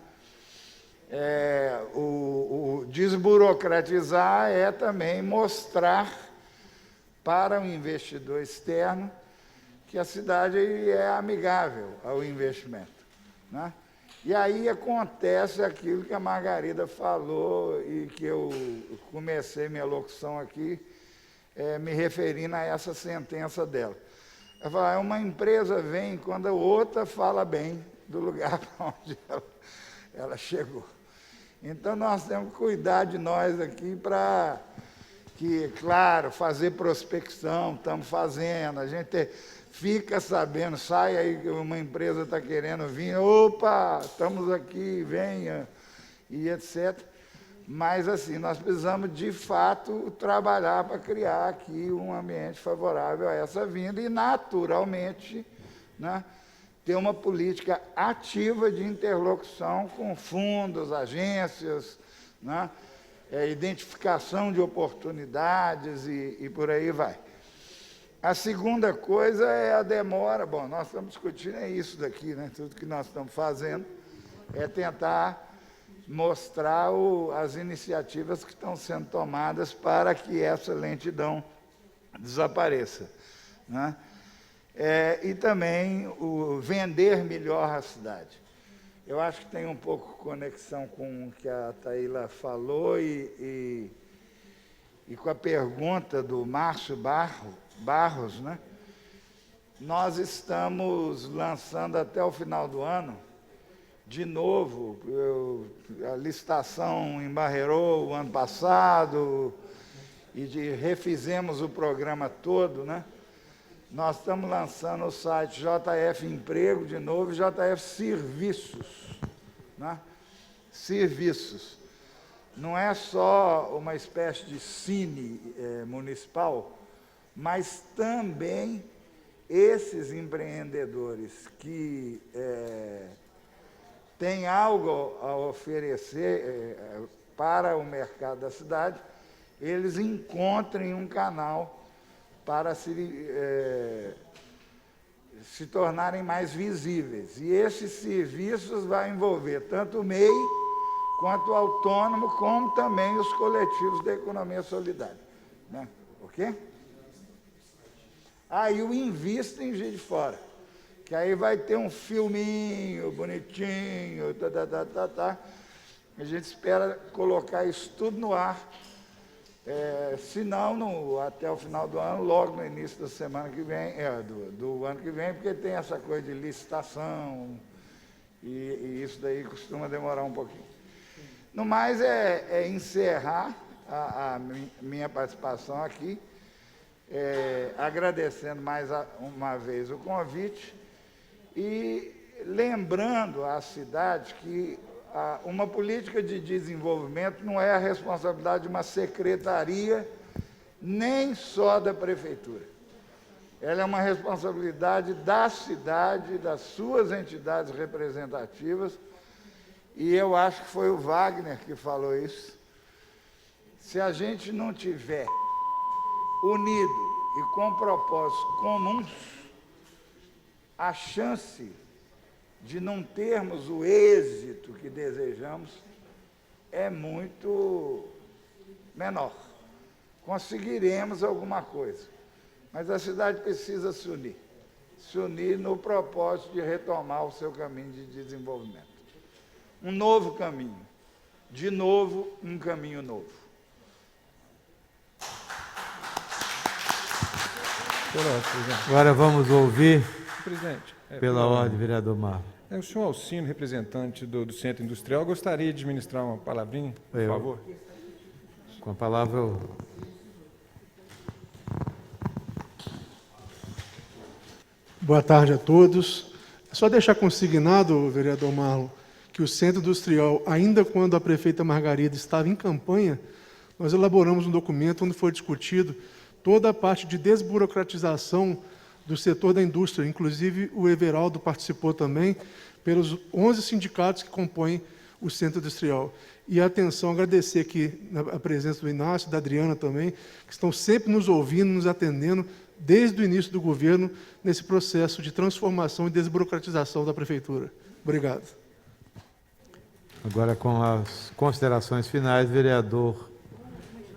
O desburocratizar é também mostrar para o investidor externo que a cidade é amigável ao investimento, né? E aí acontece aquilo que a Margarida falou e que eu comecei minha locução aqui, me referindo a essa sentença dela. Ela fala: uma empresa vem quando a outra fala bem do lugar para onde ela chegou. Então, nós temos que cuidar de nós aqui para que, claro, fazer prospecção, estamos fazendo, a gente fica sabendo, sai aí que uma empresa está querendo vir, opa, estamos aqui, venha, e etc. Mas, assim, nós precisamos, de fato, trabalhar para criar aqui um ambiente favorável a essa vinda e, naturalmente, né, ter uma política ativa de interlocução com fundos, agências, né, identificação de oportunidades e por aí vai. A segunda coisa é a demora. Bom, nós estamos discutindo isso daqui, né? Tudo que nós estamos fazendo é tentar mostrar as iniciativas que estão sendo tomadas para que essa lentidão desapareça, né? E também o vender melhor a cidade. Eu acho que tem um pouco de conexão com o que a Taíla falou e com a pergunta do Márcio Barros, né? Nós estamos lançando até o final do ano, de novo, a licitação embarreirou o ano passado e refizemos o programa todo, né? Nós estamos lançando o site JF Emprego de novo e JF Serviços, né? Serviços. Não é só uma espécie de cine municipal, mas também esses empreendedores que têm algo a oferecer para o mercado da cidade, eles encontrem um canal para se tornarem mais visíveis. E esses serviços vão envolver tanto o MEI, quanto o autônomo, como também os coletivos da economia solidária, né? Ok? Aí o Invista em Juiz de Fora, que aí vai ter um filminho bonitinho, A gente espera colocar isso tudo no ar Se não, até o final do ano, logo no início da semana que vem, do ano que vem, porque tem essa coisa de licitação, e isso daí costuma demorar um pouquinho. No mais, encerrar a minha participação aqui, agradecendo mais uma vez o convite e lembrando à cidade que uma política de desenvolvimento não é a responsabilidade de uma secretaria, nem só da prefeitura. Ela é uma responsabilidade da cidade, das suas entidades representativas, e eu acho que foi o Wagner que falou isso. Se a gente não tiver unido e com propósitos comuns, a chance de não termos o êxito que desejamos é muito menor. Conseguiremos alguma coisa, mas a cidade precisa se unir no propósito de retomar o seu caminho de desenvolvimento. Um novo caminho, de novo, um caminho novo. Agora vamos ouvir, Presidente, pela ordem, vereador Marlon. O senhor Alcino, representante do Centro Industrial, gostaria de ministrar uma palavrinha, por favor? Com a palavra, Boa tarde a todos. Só deixar consignado, vereador Marlon, que o Centro Industrial, ainda quando a prefeita Margarida estava em campanha, nós elaboramos um documento onde foi discutido toda a parte de desburocratização do setor da indústria, inclusive o Everaldo participou também, pelos 11 sindicatos que compõem o Centro Industrial. E atenção, agradecer aqui a presença do Inácio, da Adriana também, que estão sempre nos ouvindo, nos atendendo, desde o início do governo, nesse processo de transformação e desburocratização da Prefeitura. Obrigado. agora com as considerações finais, vereador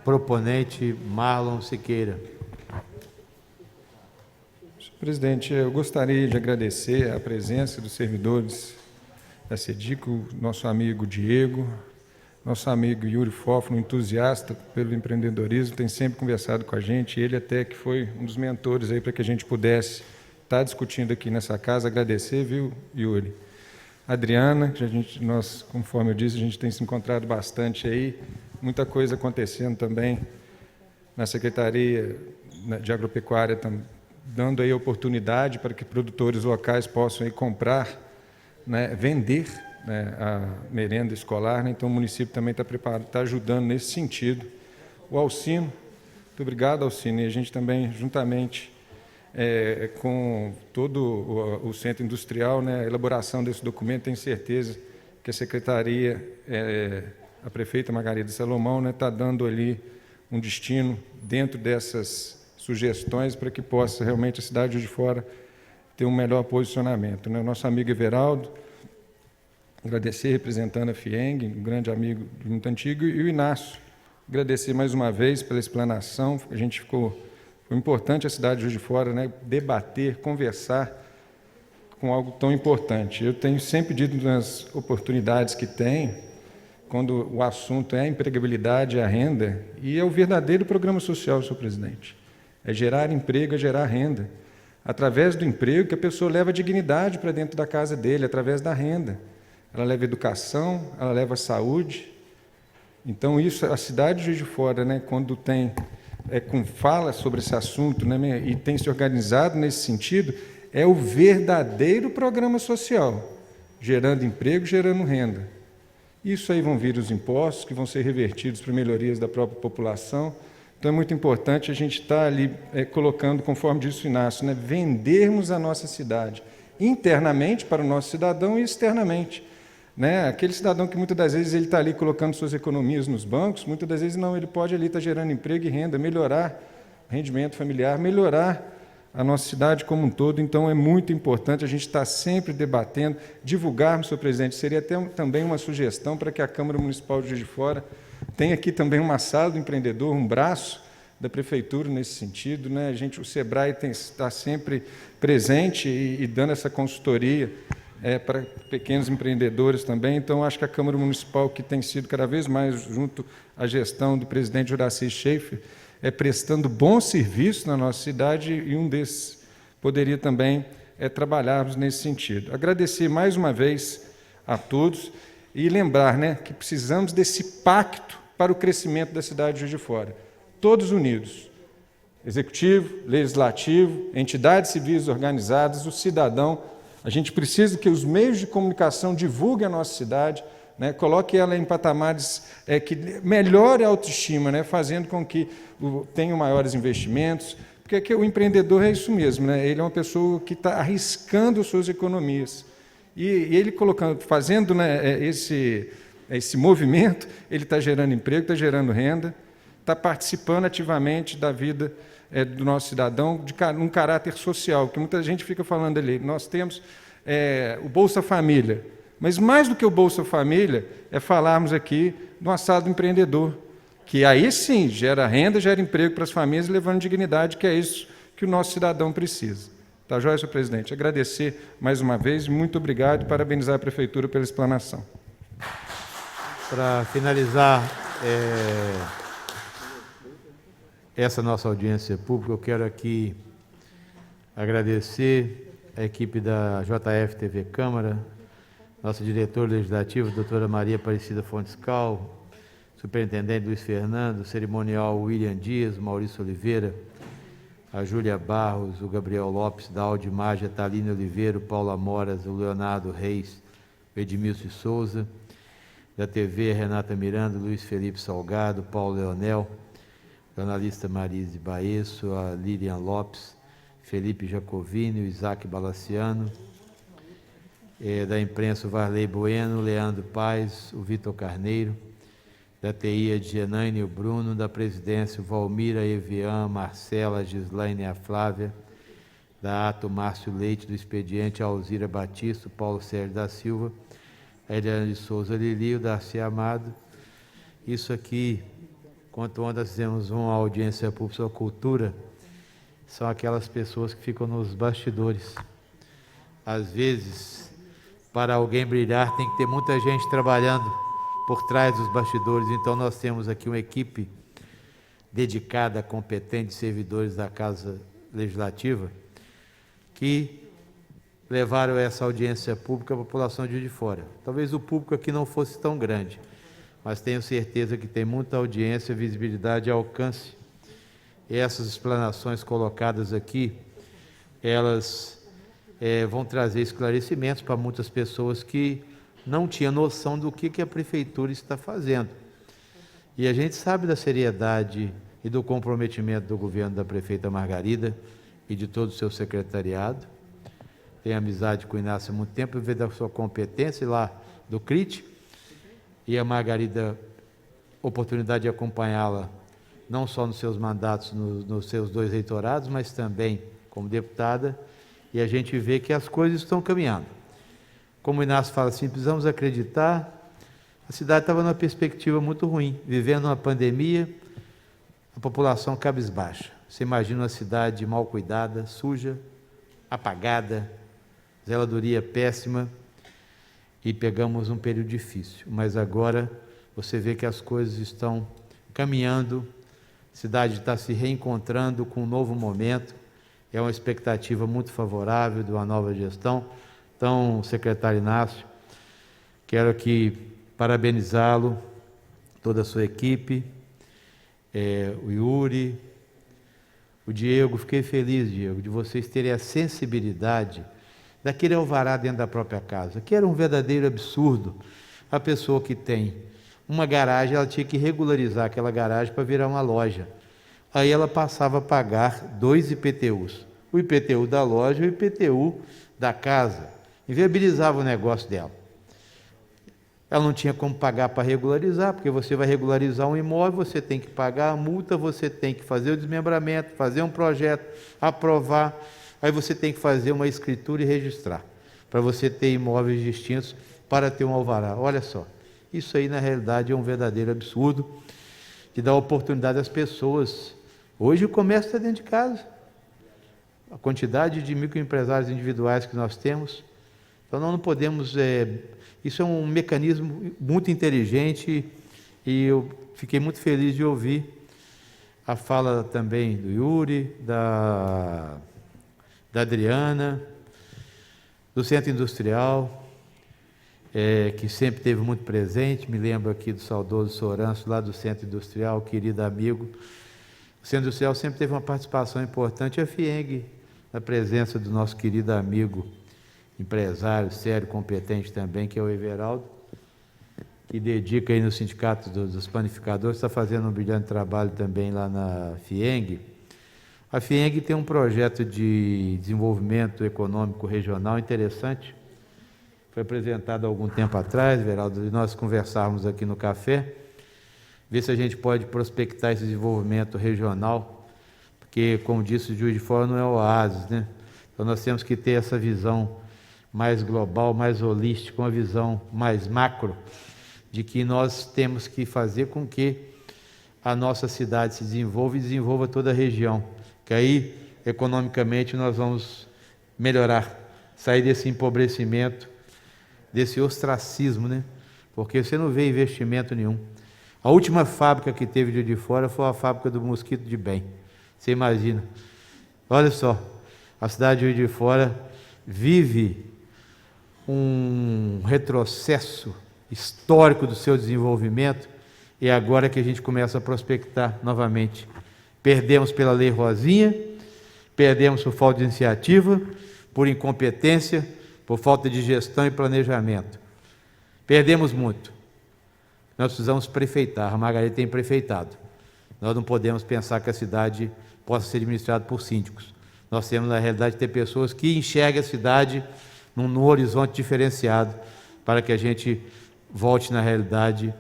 proponente Marlon Siqueira. Presidente, eu gostaria de agradecer a presença dos servidores da SEDICO, nosso amigo Diego, nosso amigo Yuri Fófano, entusiasta pelo empreendedorismo, tem sempre conversado com a gente, ele até que foi um dos mentores aí para que a gente pudesse estar discutindo aqui nessa casa. Agradecer, viu, Yuri? Adriana, que nós, conforme eu disse, a gente tem se encontrado bastante aí, muita coisa acontecendo também na Secretaria de Agropecuária, dando aí oportunidade para que produtores locais possam aí comprar, né, vender, né, a merenda escolar, né? Então o município também está preparado, está ajudando nesse sentido. O Alcino, muito obrigado, Alcino, e a gente também, juntamente com todo o Centro Industrial, né, a elaboração desse documento, tenho certeza que a Secretaria, a prefeita Margarida Salomão, né, está dando ali um destino dentro dessas sugestões para que possa realmente a cidade de Fora ter um melhor posicionamento, né? O nosso amigo Everaldo, agradecer representando a FIENG, um grande amigo muito antigo, e o Inácio, agradecer mais uma vez pela explanação. A gente foi importante a cidade de Juiz de Fora, né, debater, conversar com algo tão importante. Eu tenho sempre dito nas oportunidades que tem, quando o assunto é a empregabilidade e a renda, e é o verdadeiro programa social, senhor presidente. É gerar emprego, é gerar renda. Através do emprego que a pessoa leva dignidade para dentro da casa dele, através da renda. Ela leva educação, ela leva saúde. Então, isso, a cidade de Juiz de Fora, né, quando tem fala sobre esse assunto, né, e tem se organizado nesse sentido, é o verdadeiro programa social, gerando emprego, gerando renda. Isso aí vão vir os impostos, que vão ser revertidos para melhorias da própria população. Então, é muito importante a gente estar ali colocando, conforme disse o Inácio, né, vendermos a nossa cidade internamente para o nosso cidadão e externamente. Né? Aquele cidadão que muitas das vezes ele está ali colocando suas economias nos bancos, muitas das vezes não, ele pode ali estar gerando emprego e renda, melhorar o rendimento familiar, melhorar a nossa cidade como um todo. Então, é muito importante a gente estar sempre debatendo, divulgarmos, senhor presidente. Seria até também uma sugestão para que a Câmara Municipal de Juiz de Fora tenha aqui também uma sala do empreendedor, um braço da Prefeitura nesse sentido, né? O SEBRAE está sempre presente e dando essa consultoria para pequenos empreendedores também. Então, acho que a Câmara Municipal, que tem sido cada vez mais junto à gestão do presidente Juracy Schaeffer, prestando bom serviço na nossa cidade, e um desses poderia também trabalharmos nesse sentido. Agradecer mais uma vez a todos e lembrar, né, que precisamos desse pacto para o crescimento da cidade de Juiz de Fora. Todos unidos, executivo, legislativo, entidades civis organizadas, o cidadão. A gente precisa que os meios de comunicação divulguem a nossa cidade, né, coloque ela em patamares que melhore a autoestima, né, fazendo com que tenham maiores investimentos, porque o empreendedor é isso mesmo, né, ele é uma pessoa que está arriscando suas economias. E ele fazendo, né, esse movimento, ele está gerando emprego, está gerando renda, está participando ativamente da vida do nosso cidadão, num caráter social, que muita gente fica falando ali. Nós temos o Bolsa Família, mas mais do que o Bolsa Família, é falarmos aqui do assado empreendedor, que aí sim gera renda, gera emprego para as famílias, levando dignidade, que é isso que o nosso cidadão precisa. Tá joia, senhor presidente? Agradecer mais uma vez, muito obrigado e parabenizar a Prefeitura pela explanação. Para finalizar essa nossa audiência pública, eu quero aqui agradecer a equipe da JF TV Câmara, nossa diretora legislativa, doutora Maria Aparecida Fontes Cal, superintendente Luiz Fernando, cerimonial William Dias, Maurício Oliveira, a Júlia Barros, o Gabriel Lopes, da Aldimagem, a Thaline Oliveira, o Paulo Amoras, o Leonardo Reis, o Edmilson de Souza, da TV, a Renata Miranda, Luiz Felipe Salgado, Paulo Leonel, jornalista Marise Baesso, a Lilian Lopes, Felipe Jacovini, o Isaac Balaciano, da imprensa o Varley Bueno, Leandro Paes, o Vitor Carneiro, da TI a Genaine, o Bruno, da presidência o Valmira, Evian, Marcela, a Gislaine e a Flávia, da Ato Márcio Leite, do expediente a Alzira Batista, o Paulo Sérgio da Silva, a Eliana de Souza Lili, o Darcy Amado. Isso aqui, quanto ontem nós fizemos uma audiência pública sobre cultura, são aquelas pessoas que ficam nos bastidores. Às vezes, para alguém brilhar, tem que ter muita gente trabalhando por trás dos bastidores. Então, nós temos aqui uma equipe dedicada, competente, servidores da Casa Legislativa, que levaram essa audiência pública à população de Juiz de Fora. Talvez o público aqui não fosse tão grande, mas tenho certeza que tem muita audiência, visibilidade e alcance. E essas explanações colocadas aqui, elas vão trazer esclarecimentos para muitas pessoas que não tinham noção do que a Prefeitura está fazendo. E a gente sabe da seriedade e do comprometimento do governo da prefeita Margarida e de todo o seu secretariado. Tenho amizade com o Inácio há muito tempo, vejo da sua competência lá do CRIT, e a Margarida, oportunidade de acompanhá-la, não só nos seus mandatos, nos seus 2 reitorados, mas também como deputada, e a gente vê que as coisas estão caminhando. Como o Inácio fala assim, precisamos acreditar, a cidade estava numa perspectiva muito ruim, vivendo uma pandemia, a população cabisbaixa. Você imagina uma cidade mal cuidada, suja, apagada, zeladoria péssima, e pegamos um período difícil. Mas agora você vê que as coisas estão caminhando, a cidade está se reencontrando com um novo momento, é uma expectativa muito favorável de uma nova gestão. Então, secretário Inácio, quero aqui parabenizá-lo, toda a sua equipe, o Yuri, o Diego. Fiquei feliz, Diego, de vocês terem a sensibilidade daquele alvará dentro da própria casa, que era um verdadeiro absurdo. A pessoa que tem uma garagem, ela tinha que regularizar aquela garagem para virar uma loja. Aí ela passava a pagar 2 IPTUs, o IPTU da loja e o IPTU da casa. Inviabilizava o negócio dela. Ela não tinha como pagar para regularizar, porque você vai regularizar um imóvel, você tem que pagar a multa, você tem que fazer o desmembramento, fazer um projeto, aprovar, aí você tem que fazer uma escritura e registrar, para você ter imóveis distintos para ter um alvará. Olha só, isso aí na realidade é um verdadeiro absurdo, de dar oportunidade às pessoas. Hoje o comércio está dentro de casa. A quantidade de microempresários individuais que nós temos Então, nós não podemos... isso é um mecanismo muito inteligente e eu fiquei muito feliz de ouvir a fala também do Yuri, da Adriana, do Centro Industrial, que sempre esteve muito presente. Me lembro aqui do saudoso Soranço, lá do Centro Industrial, querido amigo. O Centro Industrial sempre teve uma participação importante. A FIENG, na presença do nosso querido amigo, empresário, sério, competente também, que é o Everaldo, que dedica aí no Sindicato dos Panificadores, está fazendo um brilhante trabalho também lá na FIENG. A FIENG tem um projeto de desenvolvimento econômico regional interessante, foi apresentado há algum tempo atrás, Everaldo, e nós conversávamos aqui no café, ver se a gente pode prospectar esse desenvolvimento regional, porque, como disse, o Juiz de Fora não é oásis, né? Então nós temos que ter essa visão mais global, mais holística, uma visão mais macro, de que nós temos que fazer com que a nossa cidade se desenvolva e desenvolva toda a região, que aí, economicamente, nós vamos melhorar, sair desse empobrecimento, desse ostracismo, né? Porque você não vê investimento nenhum. A última fábrica que teve de Juiz de Fora foi a fábrica do mosquito de bem. Você imagina. Olha só, a cidade de Juiz de Fora vive um retrocesso histórico do seu desenvolvimento e agora que a gente começa a prospectar novamente. Perdemos pela Lei Rosinha, perdemos por falta de iniciativa, por incompetência, por falta de gestão e planejamento. Perdemos muito. Nós precisamos prefeitar. A Margarida tem prefeitado. Nós não podemos pensar que a cidade possa ser administrada por síndicos. Nós temos, na realidade, ter pessoas que enxerguem a cidade num horizonte diferenciado para que a gente volte, na realidade,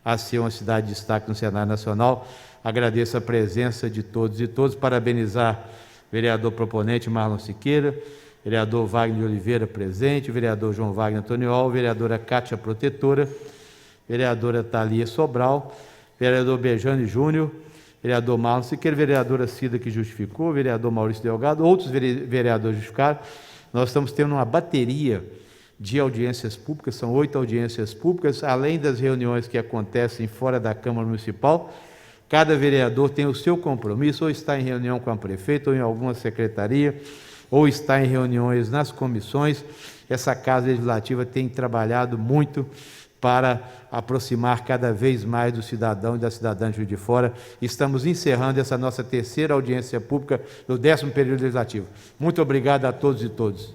a ser uma cidade de destaque no cenário nacional. Agradeço a presença de todos e todas, parabenizar o vereador proponente Marlon Siqueira, vereador Wagner de Oliveira presente, vereador João Wagner Antoniol, vereadora Cátia Protetora, vereadora Thalia Sobral, vereador Bejane Júnior, vereador Marlon Siqueira, vereadora Cida, que justificou, vereador Maurício Delgado, outros vereadores justificaram. Nós estamos tendo uma bateria de audiências públicas, são 8 audiências públicas, além das reuniões que acontecem fora da Câmara Municipal. Cada vereador tem o seu compromisso, ou está em reunião com a prefeita, ou em alguma secretaria, ou está em reuniões nas comissões. Essa Casa Legislativa tem trabalhado muito para aproximar cada vez mais do cidadão e da cidadã de Juiz de Fora. Estamos encerrando essa nossa terceira audiência pública do 10º período legislativo. Muito obrigado a todos e todas.